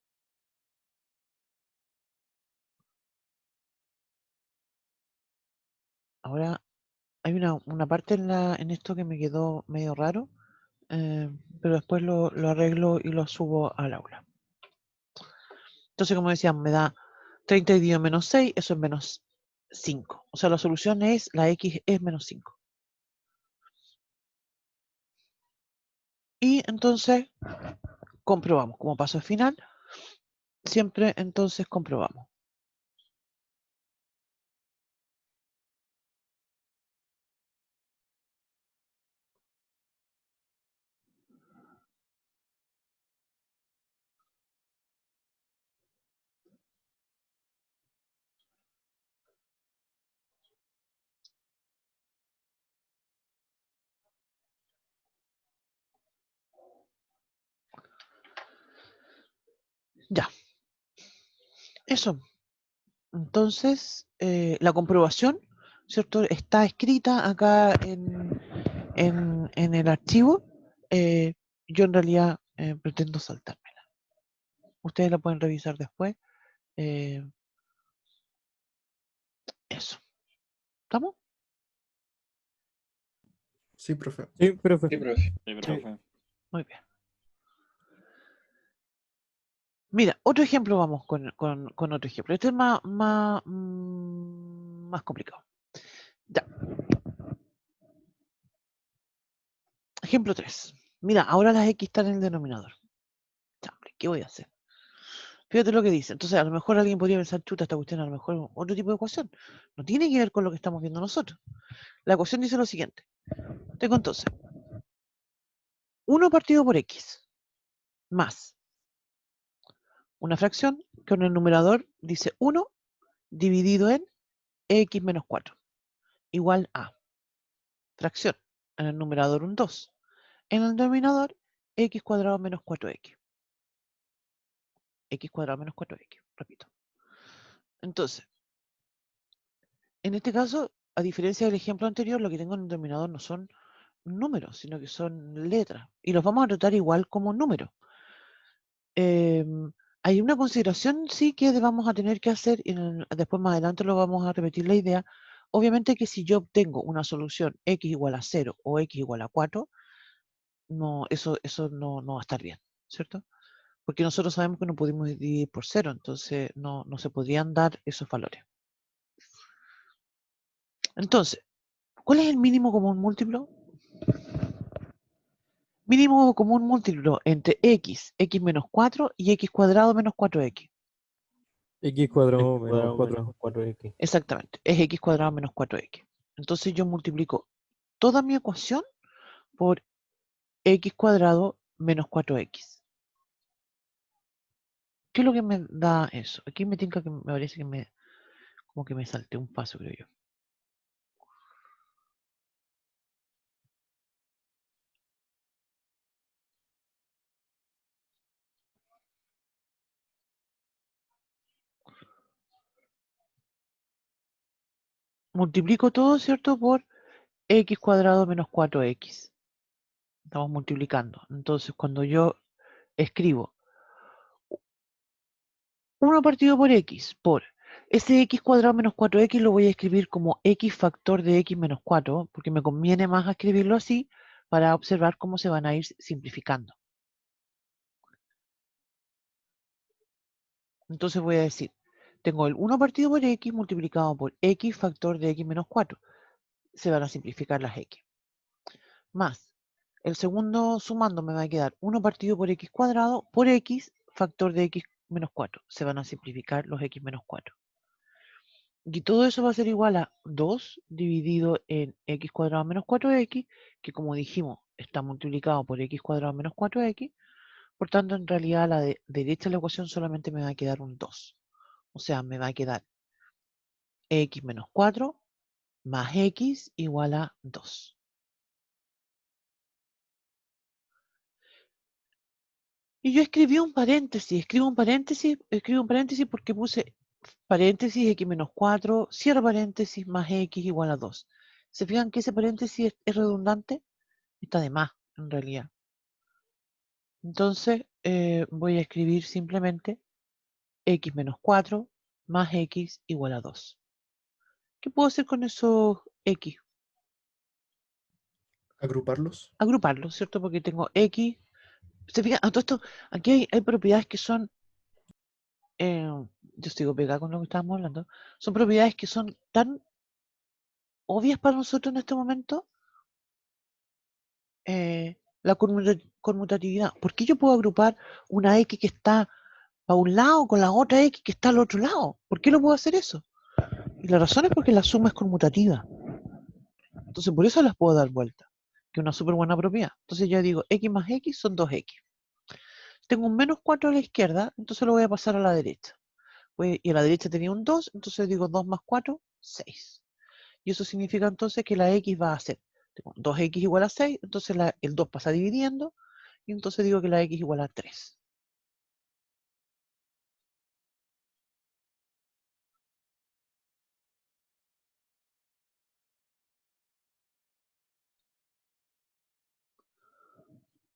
Ahora, hay una parte en esto que me quedó medio raro, pero después lo arreglo y lo subo al aula. Entonces, como decían, me da 30 dividido en menos 6, eso es menos 5. O sea, la solución es, la x es menos 5. Y entonces, comprobamos. Como paso final, siempre entonces comprobamos. Ya. Eso. Entonces, la comprobación, ¿cierto? Está escrita acá en el archivo. Yo en realidad pretendo saltármela. Ustedes la pueden revisar después. Eso. ¿Estamos? Sí, profe. Sí, profe. Sí, profe. Sí, profe. Muy bien. Mira, otro ejemplo, vamos con otro ejemplo. Este es más complicado. Ya. Ejemplo 3. Mira, ahora las x están en el denominador. Ya, hombre, ¿qué voy a hacer? Fíjate lo que dice. Entonces, a lo mejor alguien podría pensar, chuta, esta cuestión a lo mejor es otro tipo de ecuación. No tiene que ver con lo que estamos viendo nosotros. La ecuación dice lo siguiente. Tengo entonces 1 partido por x más una fracción que en el numerador dice 1 dividido en x menos 4 igual a fracción. En el numerador un 2. En el denominador x cuadrado menos 4x. X cuadrado menos 4x. Repito. Entonces, en este caso, a diferencia del ejemplo anterior, lo que tengo en el denominador no son números, sino que son letras. Y los vamos a tratar igual como números. Hay una consideración, sí, que vamos a tener que hacer, y después más adelante lo vamos a repetir la idea. Obviamente que si yo obtengo una solución x igual a 0 o x igual a 4, no, eso no va a estar bien, ¿cierto? Porque nosotros sabemos que no pudimos dividir por 0, entonces no se podrían dar esos valores. Entonces, ¿cuál es el mínimo común múltiplo? Mínimo común múltiplo entre x menos 4 y x cuadrado menos 4x. X cuadrado menos Cuadrado 4. menos 4x. Exactamente, es x cuadrado menos 4x. Entonces yo multiplico toda mi ecuación por x cuadrado menos 4x. ¿Qué es lo que me da eso? Aquí me tinca que me parece que como que me salté un paso, creo yo. Multiplico todo, ¿cierto? Por x cuadrado menos 4x. Estamos multiplicando. Entonces, cuando yo escribo 1 partido por x por ese x cuadrado menos 4x, lo voy a escribir como x factor de x menos 4, porque me conviene más escribirlo así para observar cómo se van a ir simplificando. Entonces voy a decir, tengo el 1 partido por x multiplicado por x factor de x menos 4. Se van a simplificar las x. Más, el segundo sumando me va a quedar 1 partido por x cuadrado por x factor de x menos 4. Se van a simplificar los x menos 4. Y todo eso va a ser igual a 2 dividido en x cuadrado menos 4x, que como dijimos, está multiplicado por x cuadrado menos 4x. Por tanto, en realidad a la derecha de la ecuación solamente me va a quedar un 2. O sea, me va a quedar x menos 4 más x igual a 2. Y yo escribí un paréntesis, escribo un paréntesis porque puse paréntesis x menos 4, cierro paréntesis más x igual a 2. ¿Se fijan que ese paréntesis es redundante? Está de más, en realidad. Entonces, voy a escribir simplemente x menos 4 más x igual a 2. ¿Qué puedo hacer con esos x? Agruparlos. Agruparlos, ¿cierto? Porque tengo x. ¿Se fijan? A todo esto, aquí hay propiedades que son, yo sigo pegada con lo que estábamos hablando, son propiedades que son tan obvias para nosotros en este momento. La conmutatividad. ¿Por qué yo puedo agrupar una x que está a un lado con la otra x que está al otro lado? ¿Por qué lo puedo hacer eso? Y la razón es porque la suma es conmutativa. Entonces por eso las puedo dar vuelta, que es una súper buena propiedad. Entonces yo digo x más x son 2x. Tengo un menos 4 a la izquierda, entonces lo voy a pasar a la derecha. Y a la derecha tenía un 2, entonces digo 2 más 4, 6. Y eso significa entonces que la x va a ser 2x igual a 6, entonces el 2 pasa dividiendo, y entonces digo que la x igual a 3.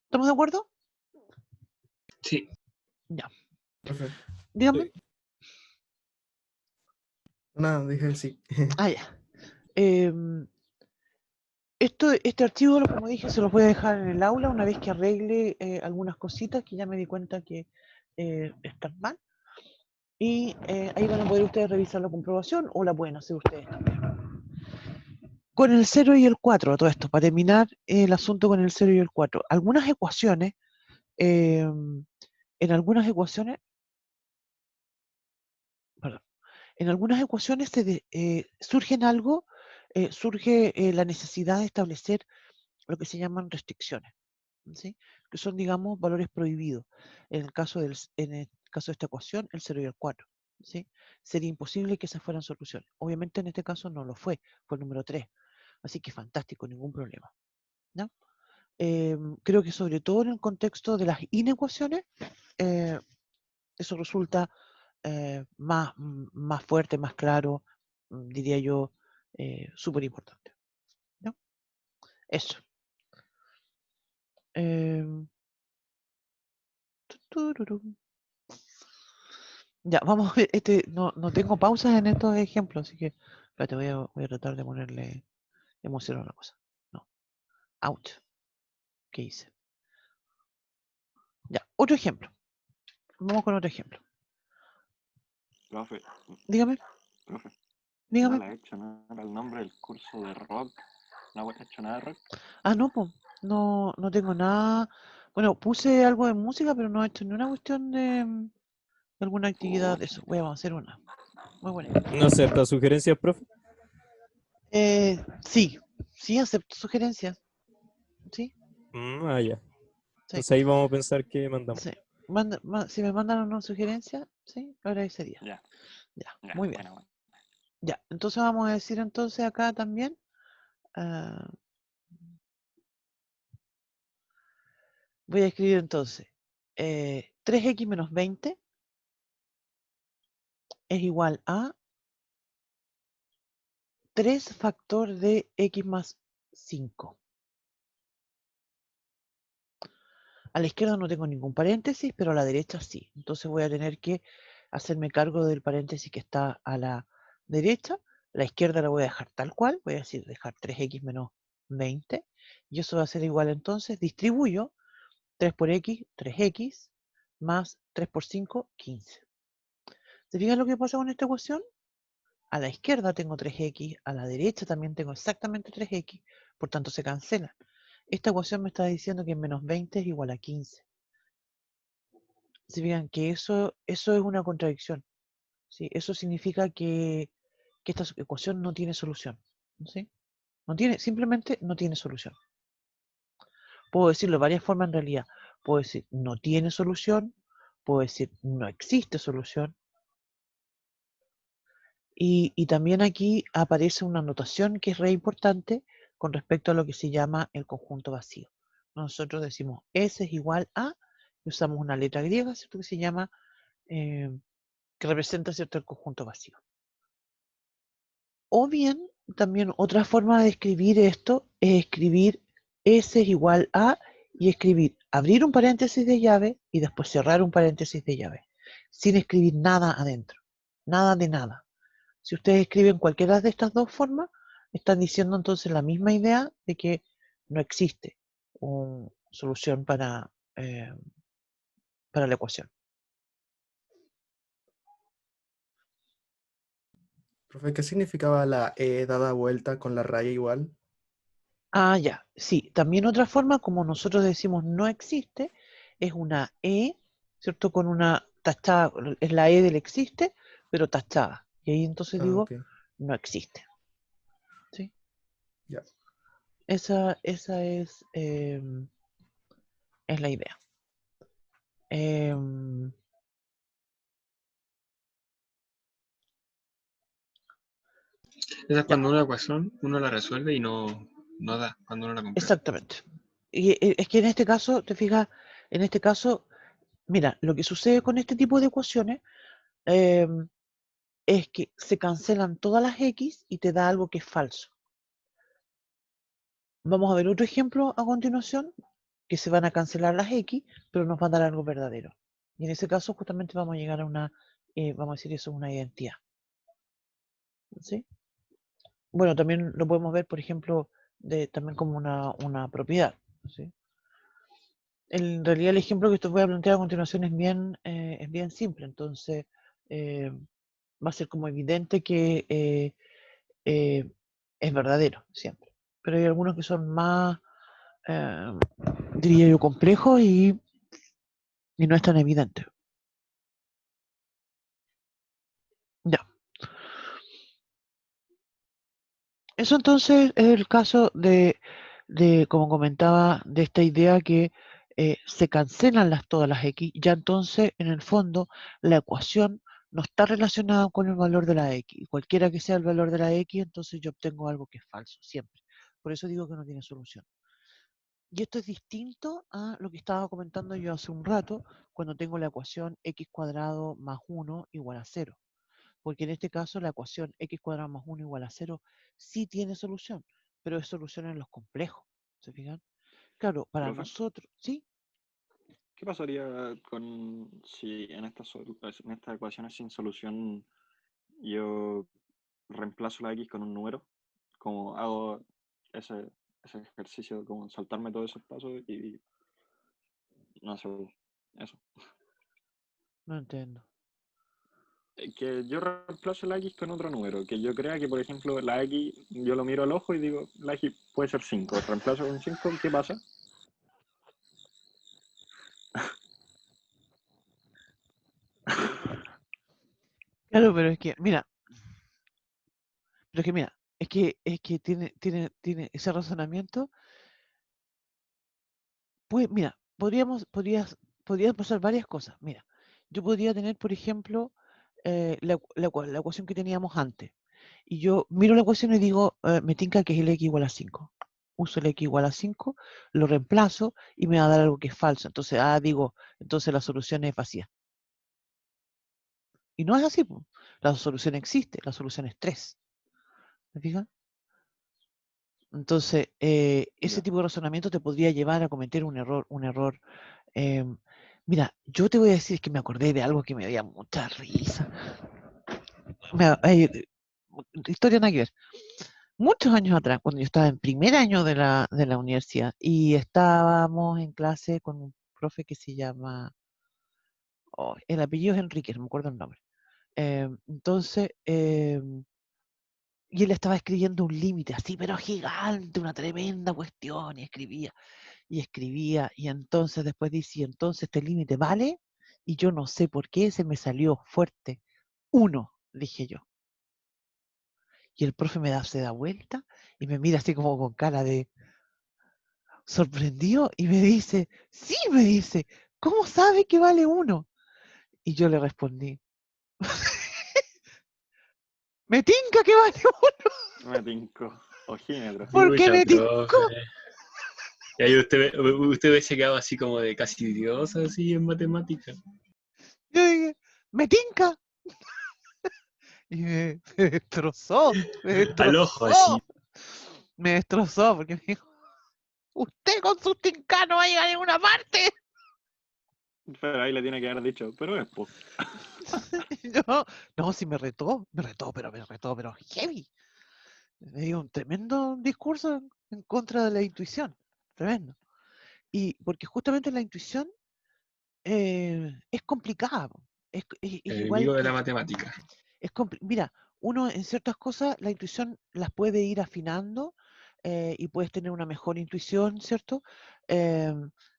¿Estamos de acuerdo? Sí. Ya. Profe. Dígame. Sí. Nada, dije sí. Ah, ya. Este archivo, como dije, se los voy a dejar en el aula una vez que arregle algunas cositas que ya me di cuenta que están mal. Y ahí van a poder ustedes revisar la comprobación o la pueden hacer ustedes también. Con el 0 y el 4, todo esto, para terminar el asunto con el 0 y el 4. Algunas ecuaciones, en algunas ecuaciones, perdón, en algunas ecuaciones surge la necesidad de establecer lo que se llaman restricciones, ¿sí? Que son, digamos, valores prohibidos. En el caso de esta ecuación, el 0 y el 4. ¿Sí? Sería imposible que esas fueran soluciones. Obviamente en este caso no lo fue el número 3. Así que fantástico, ningún problema. ¿No? Creo que sobre todo en el contexto de las inecuaciones, eso resulta más fuerte, más claro, diría yo, súper importante. ¿No? Eso. Ya, vamos a ver, no tengo pausas en estos ejemplos, así que espérate, voy a tratar de ponerle emoción a una cosa. No, out. ¿Qué hice? Ya, otro ejemplo. Vamos con otro ejemplo. Profe, Dígame. profe. No Dígame. la he hecho, ¿no? Era el nombre del curso de rock. No he hecho nada de rock. Ah, no, pues, no tengo nada. Bueno, puse algo de música, pero no he hecho ni una cuestión de alguna actividad de eso. Voy a hacer una. Muy buena. ¿No acepta sugerencias, profe? Sí, acepto sugerencias. Sí, Ya. sí, Entonces ahí vamos a pensar qué mandamos. sí. Si me mandan una sugerencia, sí, lo agradecería. Ya, Ya, ya, muy bien. bueno. Ya, entonces vamos a decir entonces acá también. Voy a escribir entonces 3x menos 20 es igual a 3 factor de x más 5. A la izquierda no tengo ningún paréntesis, pero a la derecha sí. Entonces voy a tener que hacerme cargo del paréntesis que está a la derecha. La izquierda la voy a dejar tal cual. Voy a decir dejar 3x menos 20. Y eso va a ser igual entonces. Distribuyo 3 por x, 3x, más 3 por 5, 15. ¿Se fijan lo que pasa con esta ecuación? A la izquierda tengo 3x, a la derecha también tengo exactamente 3x, por tanto se cancelan. Esta ecuación me está diciendo que menos 20 es igual a 15. Si fijan que eso es una contradicción, ¿sí? Eso significa que esta ecuación no tiene solución, ¿sí? Simplemente no tiene solución. Puedo decirlo de varias formas en realidad. Puedo decir no tiene solución, puedo decir no existe solución. Y también aquí aparece una notación que es re importante con respecto a lo que se llama el conjunto vacío. Nosotros decimos S es igual a, y usamos una letra griega, ¿cierto? Que se llama, que representa, ¿cierto?, el conjunto vacío. O bien, también otra forma de escribir esto es escribir S es igual a y escribir, abrir un paréntesis de llave y después cerrar un paréntesis de llave, sin escribir nada adentro, nada de nada. Si ustedes escriben cualquiera de estas dos formas, están diciendo entonces la misma idea de que no existe una solución para la ecuación. Profe, ¿qué significaba la E dada vuelta con la raya igual? Ah, ya, sí. También otra forma, como nosotros decimos no existe, es una E, ¿cierto? Con una tachada, es la E del existe, pero tachada. Y ahí entonces Ah, digo, ok. no existe. ¿Sí? Ya. Esa es la idea. Esa es Ya, cuando una ecuación uno la resuelve y no da, cuando uno la completa. exactamente. Y es que en este caso, te fijas, en este caso, mira, lo que sucede con este tipo de ecuaciones es que se cancelan todas las x y te da algo que es falso. Vamos a ver otro ejemplo a continuación, que se van a cancelar las x, pero nos va a dar algo verdadero. Y en ese caso justamente vamos a llegar a una, vamos a decir eso, una identidad. ¿Sí? Bueno, también lo podemos ver, por ejemplo, también como una propiedad. ¿Sí? En realidad el ejemplo que te voy a plantear a continuación es bien simple, entonces va a ser como evidente que eh, es verdadero siempre. Pero hay algunos que son más, eh, diría yo, complejos y no es tan evidente. Ya. Eso entonces es el caso como comentaba, de esta idea que se cancelan todas las x, ya entonces en el fondo la ecuación no está relacionada con el valor de la x. Cualquiera que sea el valor de la x, entonces yo obtengo algo que es falso, siempre. Por eso digo que no tiene solución. Y esto es distinto a lo que estaba comentando yo hace un rato, cuando tengo la ecuación x cuadrado más 1 igual a 0. Porque en este caso la ecuación x cuadrado más 1 igual a 0 sí tiene solución, pero es solución en los complejos. ¿Se fijan? Claro, para Profe, nosotros, ¿sí? ¿qué pasaría con si en estas ecuaciones sin solución yo reemplazo la x con un número? Como hago ese, ese ejercicio, como saltarme todos esos pasos y no sé, eso. No entiendo. que yo reemplazo la X con otro número, que yo crea que, por ejemplo, la X, yo lo miro al ojo y digo, la X puede ser 5, reemplazo con 5, ¿qué pasa? Claro, pero es que, mira, tiene ese razonamiento. Pues, mira, podrían pasar varias cosas. Mira, yo podría tener, por ejemplo, la ecuación que teníamos antes. Y yo miro la ecuación y digo, me tinca que es el x igual a 5. Uso el x igual a 5, lo reemplazo y me va a dar algo que es falso. Entonces, digo, entonces la solución es vacía. Y no es así, po. La solución existe, la solución es 3. ¿Me fijas? Entonces, ese Ya. tipo de razonamiento te podría llevar a cometer un error. Mira, yo te voy a decir que me acordé de algo que me dio mucha risa. Historia nada que ver. Muchos años atrás, cuando yo estaba en primer año de la universidad y estábamos en clase con un profe que se llama, el apellido es Enrique, no me acuerdo el nombre. Entonces, y él estaba escribiendo un límite así, pero gigante, una tremenda cuestión, y escribía, y entonces después decía, entonces este límite vale, y yo no sé por qué se me salió fuerte. 1, dije yo. Y el profe se da vuelta y me mira así como con cara de sorprendido y me dice, sí, me dice, ¿cómo sabe que vale 1? Y yo le respondí, me tinca que vale 1, Me tinco. Ojímetro. porque Pucha, me tincó. profe. Y ahí usted hubiese quedado así como de casi Dios, así en matemáticas. Yo dije, me tinca. Y me destrozó, me Al ojo así. destrozó. Me destrozó porque me dijo, usted con sus tincanos va a llegar a ninguna parte. Pero ahí le tiene que haber dicho, pero es po. No, sí me retó, pero heavy. Me dio un tremendo discurso en contra de la intuición, tremendo. Y porque justamente la intuición es complicada, po. Es El igual enemigo de la que, matemática. mira, uno en ciertas cosas la intuición las puede ir afinando y puedes tener una mejor intuición, ¿cierto? Eh,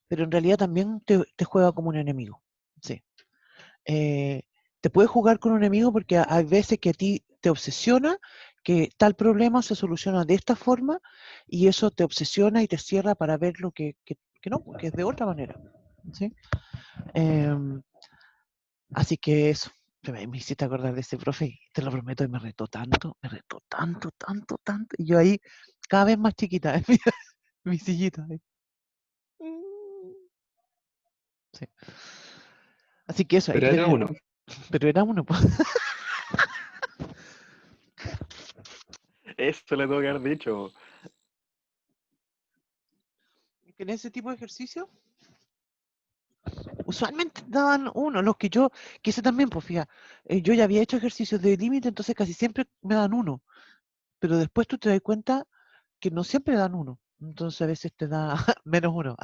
pero en realidad también te juega como un enemigo, sí. Te puedes jugar con un enemigo porque hay veces que a ti te obsesiona que tal problema se soluciona de esta forma y eso te obsesiona y te cierra para ver lo que no, que es de otra manera, ¿sí? Em, Así que eso, me hiciste acordar de ese profe y te lo prometo, y me retó tanto. Y yo ahí, cada vez más chiquita, en mi sillita. Ahí. Sí. Así que eso, hay Pero que era tener. uno. Pero era uno, pues. Eso le tengo que haber dicho. En ese tipo de ejercicio, usualmente daban uno, los que ese también, pues fíjate, yo ya había hecho ejercicios de límite, entonces casi siempre me dan uno. Pero después tú te das cuenta que no siempre dan uno. Entonces a veces te da menos uno.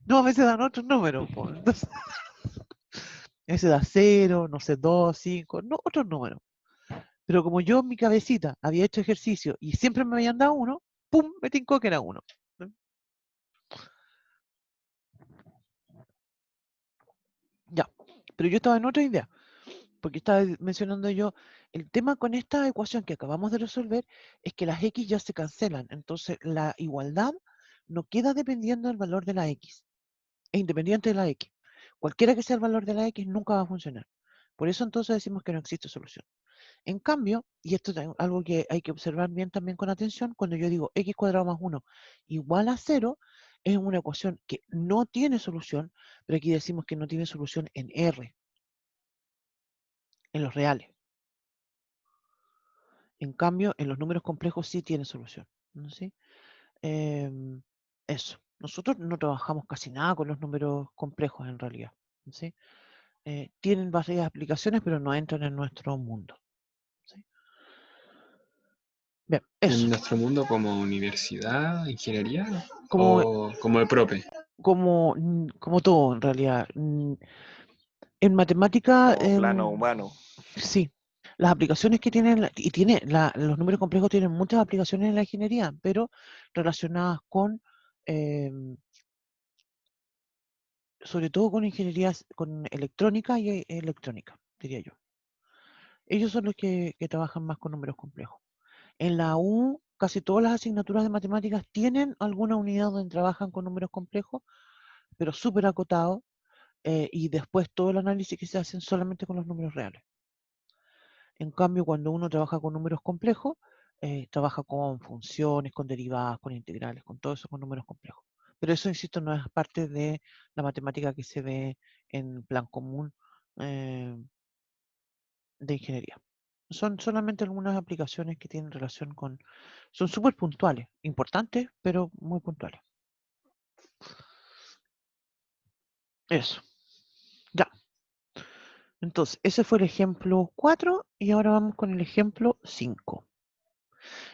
No, a veces dan otros números. Pues. Entonces, a veces da 0, no sé, 2, 5, no, otros números. Pero como yo en mi cabecita había hecho ejercicio y siempre me habían dado uno, ¡pum! Me tincó que era uno. Ya, pero yo estaba en otra idea, porque estaba mencionando yo, el tema con esta ecuación que acabamos de resolver es que las x ya se cancelan, entonces la igualdad no queda dependiendo del valor de la x, es independiente de la x. Cualquiera que sea el valor de la x nunca va a funcionar. Por eso entonces decimos que no existe solución. En cambio, y esto es algo que hay que observar bien también con atención, cuando yo digo x cuadrado más 1 igual a 0, es una ecuación que no tiene solución, pero aquí decimos que no tiene solución en R, en los reales. En cambio, en los números complejos sí tiene solución. ¿Sí? Eso. Nosotros no trabajamos casi nada con los números complejos en realidad. ¿Sí? Tienen varias aplicaciones, pero no entran en nuestro mundo. ¿Sí? Bien, eso. En nuestro mundo como universidad, ingeniería Como, o como de profe. como todo en realidad. En matemática, Como plano humano. Sí, las aplicaciones que tienen, los números complejos tienen muchas aplicaciones en la ingeniería, pero relacionadas con, sobre todo con ingenierías, con electrónica y electrónica, diría yo. Ellos son los que trabajan más con números complejos. En la U, casi todas las asignaturas de matemáticas tienen alguna unidad donde trabajan con números complejos, pero súper acotados, y después todo el análisis que se hacen solamente con los números reales. En cambio, cuando uno trabaja con números complejos, trabaja con funciones, con derivadas, con integrales, con todo eso, con números complejos. Pero eso, insisto, no es parte de la matemática que se ve en plan común de ingeniería. Son solamente algunas aplicaciones que tienen relación con... Son súper puntuales, importantes, pero muy puntuales. Eso, ya. Entonces, ese fue el ejemplo 4 y ahora vamos con el ejemplo 5.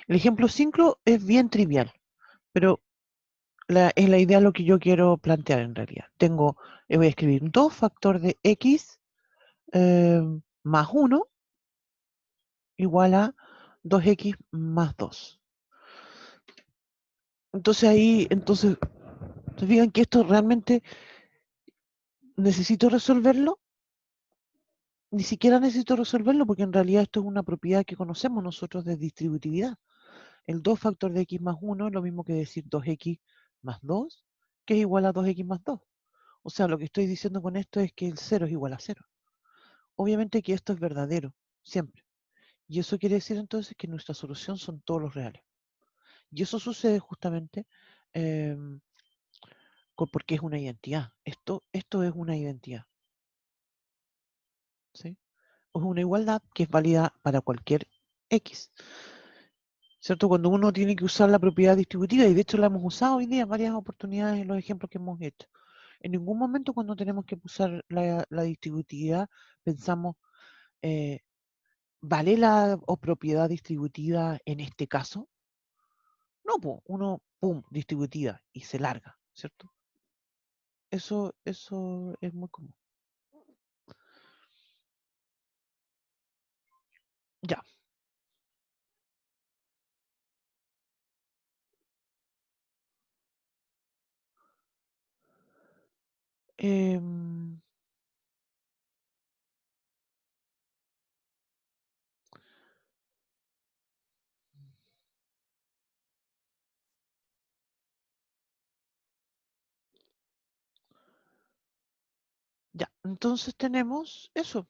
El ejemplo 5 es bien trivial, pero es la idea lo que yo quiero plantear en realidad. Voy a escribir 2 factor de x más 1 igual a 2x más 2. Entonces ahí, ¿se fijan que esto realmente necesito resolverlo? Ni siquiera necesito resolverlo porque en realidad esto es una propiedad que conocemos nosotros de distributividad. El 2 factor de x más 1 es lo mismo que decir 2x más 2, que es igual a 2x más 2. O sea, lo que estoy diciendo con esto es que el 0 es igual a 0. Obviamente que esto es verdadero, siempre. Y eso quiere decir entonces que nuestra solución son todos los reales. Y eso sucede justamente porque es una identidad. Esto es una identidad. ¿Sí? Es una igualdad que es válida para cualquier x. ¿Cierto? Cuando uno tiene que usar la propiedad distributiva, y de hecho la hemos usado hoy día en varias oportunidades en los ejemplos que hemos hecho. En ningún momento cuando tenemos que usar la distributividad pensamos, ¿vale la propiedad distributiva en este caso? No, pues uno, pum, distributiva y se larga, ¿cierto? Eso es muy común. Ya. Em, ya, entonces tenemos eso.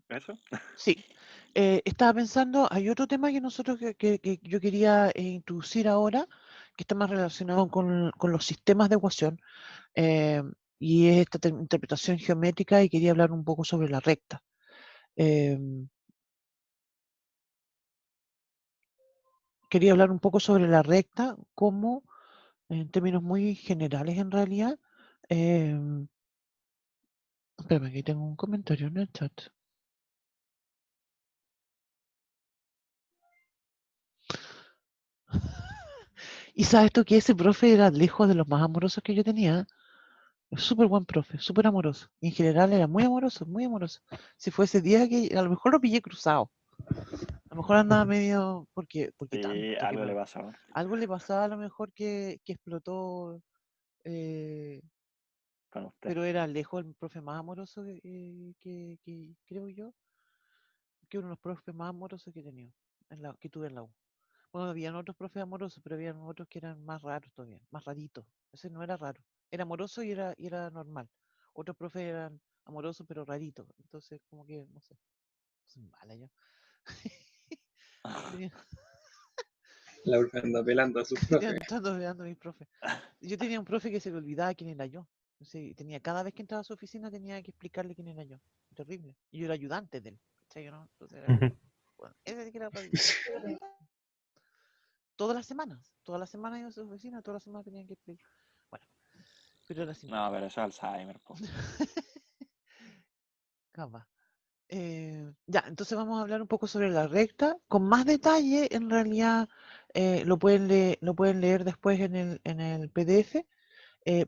¿Eso? Sí. Estaba pensando, hay otro tema que nosotros que yo quería introducir ahora, que está más relacionado con los sistemas de ecuación, y es esta interpretación geométrica, y quería hablar un poco sobre la recta. Quería hablar un poco sobre la recta, como en términos muy generales en realidad. Espérame, aquí tengo un comentario en el chat. Y sabes tú que ese profe era lejos de los más amorosos que yo tenía. Súper buen profe, súper amoroso. Y en general era muy amoroso, muy amoroso. Si fue ese día que a lo mejor lo pillé cruzado. A lo mejor andaba medio, porque Sí, tanto algo le pasó. algo le pasaba a lo mejor que explotó, Con usted. pero era lejos el profe más amoroso que creo yo, que uno de los profes más amorosos que he tenido, que tuve en la U. Bueno, habían otros profes amorosos, pero habían otros que eran más raros todavía, más raritos. Ese no era raro. Era amoroso y era normal. Otros profes eran amorosos, pero raritos. Entonces, como que, no sé. Soy mala yo. Tenía- La profe anda apelando a sus tenía profes. entrando mirando a mis profes. Yo tenía un profe que se le olvidaba quién era yo. Entonces, cada vez que entraba a su oficina tenía que explicarle quién era yo. Terrible. Y yo era ayudante de él. ¿Cachai, no? Entonces era como, bueno, ese sí que era rarito. Todas las semanas iba a su oficina, todas las semanas tenían que explicar. Bueno, pero era No, simpático. pero eso es Alzheimer, po. Capaz. Ya, entonces vamos a hablar un poco sobre la recta. Con más detalle, en realidad, lo pueden leer después en el PDF.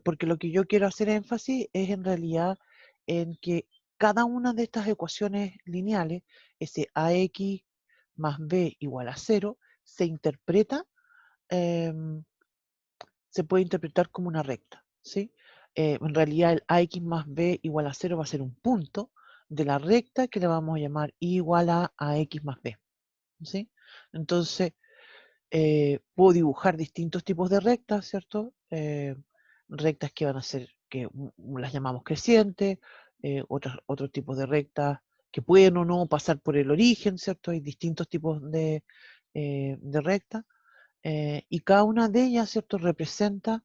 porque lo que yo quiero hacer énfasis es en realidad en que cada una de estas ecuaciones lineales, ese ax más b igual a 0, se interpreta, se puede interpretar como una recta, ¿sí? En realidad el ax más b igual a 0 va a ser un punto de la recta que le vamos a llamar i igual a ax más b, ¿sí? Entonces, puedo dibujar distintos tipos de rectas, ¿cierto? Rectas que van a ser, que las llamamos crecientes, otros tipos de rectas que pueden o no pasar por el origen, ¿cierto? Hay distintos tipos de rectas, y cada una de ellas, ¿cierto? Representa,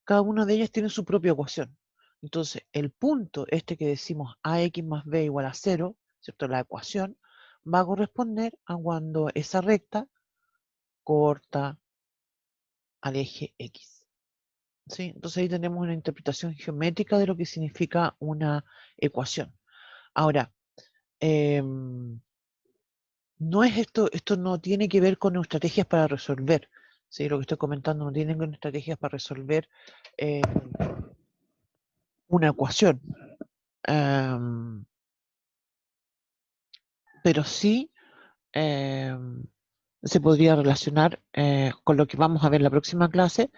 cada una de ellas tiene su propia ecuación. Entonces, el punto este que decimos ax más b igual a 0, ¿cierto? La ecuación va a corresponder a cuando esa recta corta al eje X, ¿sí? Entonces ahí tenemos una interpretación geométrica de lo que significa una ecuación. Ahora, no es esto no tiene que ver con estrategias para resolver, ¿sí? Lo que estoy comentando no tiene que ver con estrategias para resolver una ecuación. Pero sí se podría relacionar con lo que vamos a ver en la próxima clase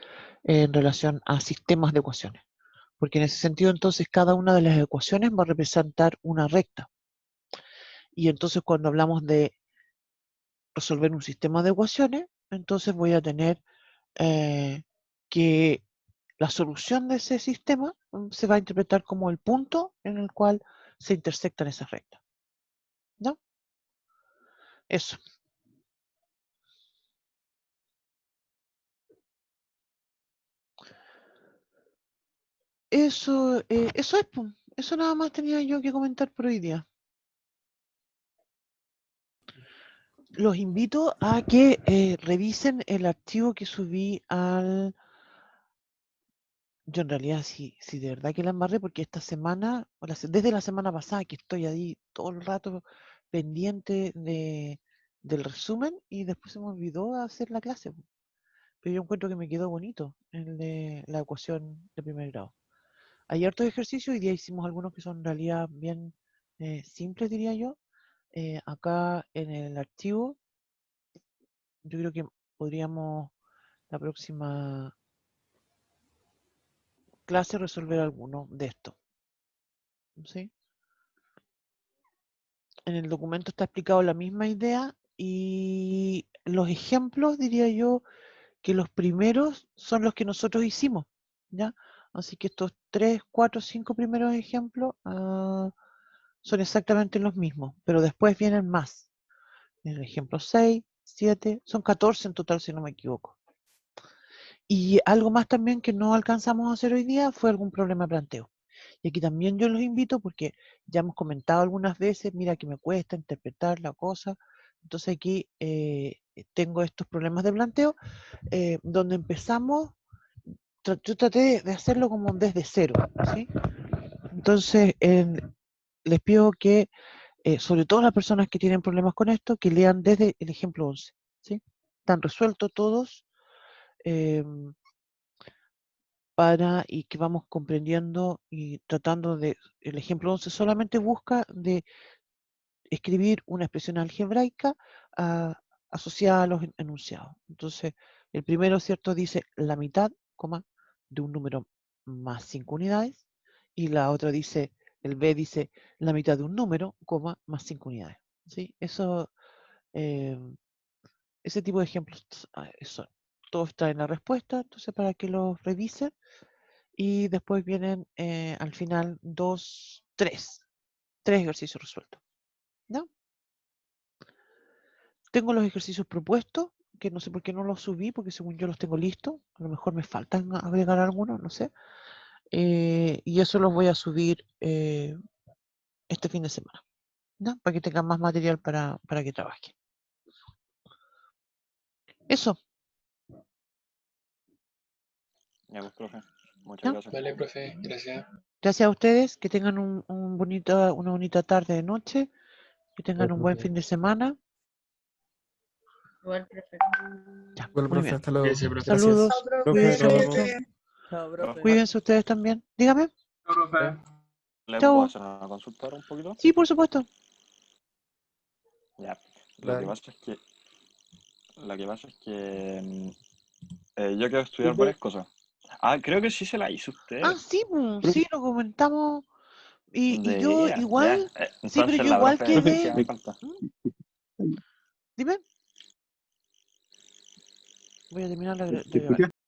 en relación a sistemas de ecuaciones. Porque en ese sentido, entonces, cada una de las ecuaciones va a representar una recta. Y entonces, cuando hablamos de resolver un sistema de ecuaciones, entonces voy a tener que la solución de ese sistema se va a interpretar como el punto en el cual se intersectan esas rectas. ¿No? Eso. Eso es, pues. Eso nada más tenía yo que comentar por hoy día. Los invito a que revisen el archivo que subí al... Yo en realidad sí de verdad que la embarré porque esta semana, desde la semana pasada que estoy ahí todo el rato pendiente del resumen y después se me olvidó hacer la clase. Pero yo encuentro que me quedó bonito el de la ecuación de primer grado. Hay hartos ejercicios y día hicimos algunos que son en realidad bien simples, diría yo. Acá en el archivo, yo creo que podríamos la próxima clase resolver alguno de estos. ¿Sí? En el documento está explicado la misma idea y los ejemplos, diría yo, que los primeros son los que nosotros hicimos, ¿ya? Así que estos 3, 4, 5 primeros ejemplos son exactamente los mismos, pero después vienen más. El ejemplo 6, 7, son 14 en total si no me equivoco. Y algo más también que no alcanzamos a hacer hoy día fue algún problema de planteo. Y aquí también yo los invito porque ya hemos comentado algunas veces, mira que me cuesta interpretar la cosa. Entonces aquí tengo estos problemas de planteo donde empezamos, yo traté de hacerlo como desde cero, ¿sí? Entonces les pido que, sobre todo las personas que tienen problemas con esto, que lean desde el ejemplo 11, ¿sí? Están resueltos todos. Y que vamos comprendiendo y tratando de, el ejemplo 11 solamente busca de escribir una expresión algebraica asociada a los enunciados. Entonces, el primero, ¿cierto? Dice la mitad, coma, de un número más 5 unidades, y la otra dice, el B dice la mitad de un número, coma, más 5 unidades. ¿Sí? Eso, ese tipo de ejemplos son. Todo está en la respuesta, entonces para que los revisen. Y después vienen al final tres ejercicios resueltos. ¿No? Tengo los ejercicios propuestos, que no sé por qué no los subí, porque según yo los tengo listos. A lo mejor me faltan agregar algunos, no sé. Y eso los voy a subir este fin de semana, ¿no? Para que tengan más material para que trabajen. Eso. Ya, pues, profe. Muchas ¿No? gracias. Vale, profe, gracias. Gracias a ustedes, que tengan una bonita tarde de noche, que tengan un buen fin de semana. Igual profe. Ya, Bueno, muy profe, bien. hasta luego. Ese, profe. Gracias. Saludos. Chao, profe. Profe, Cuídense nos mucho. vemos. Chao, profe. Cuídense ustedes también. Dígame. Chao, profe. ¿Le Chao. puedo hacer una consulta ahora un poquito? Sí, por supuesto. Ya. Lo que Dale. pasa es que. Lo que pasa es que. Yo quiero estudiar varias cosas. Ah, creo que sí se la hizo usted. Ah, sí, sí, lo comentamos. Y yo Debería, igual. ya. Sí, pero Entonces yo la igual profe quedé. sí me falta. Dime. Voy a terminar de ¿Se grabar.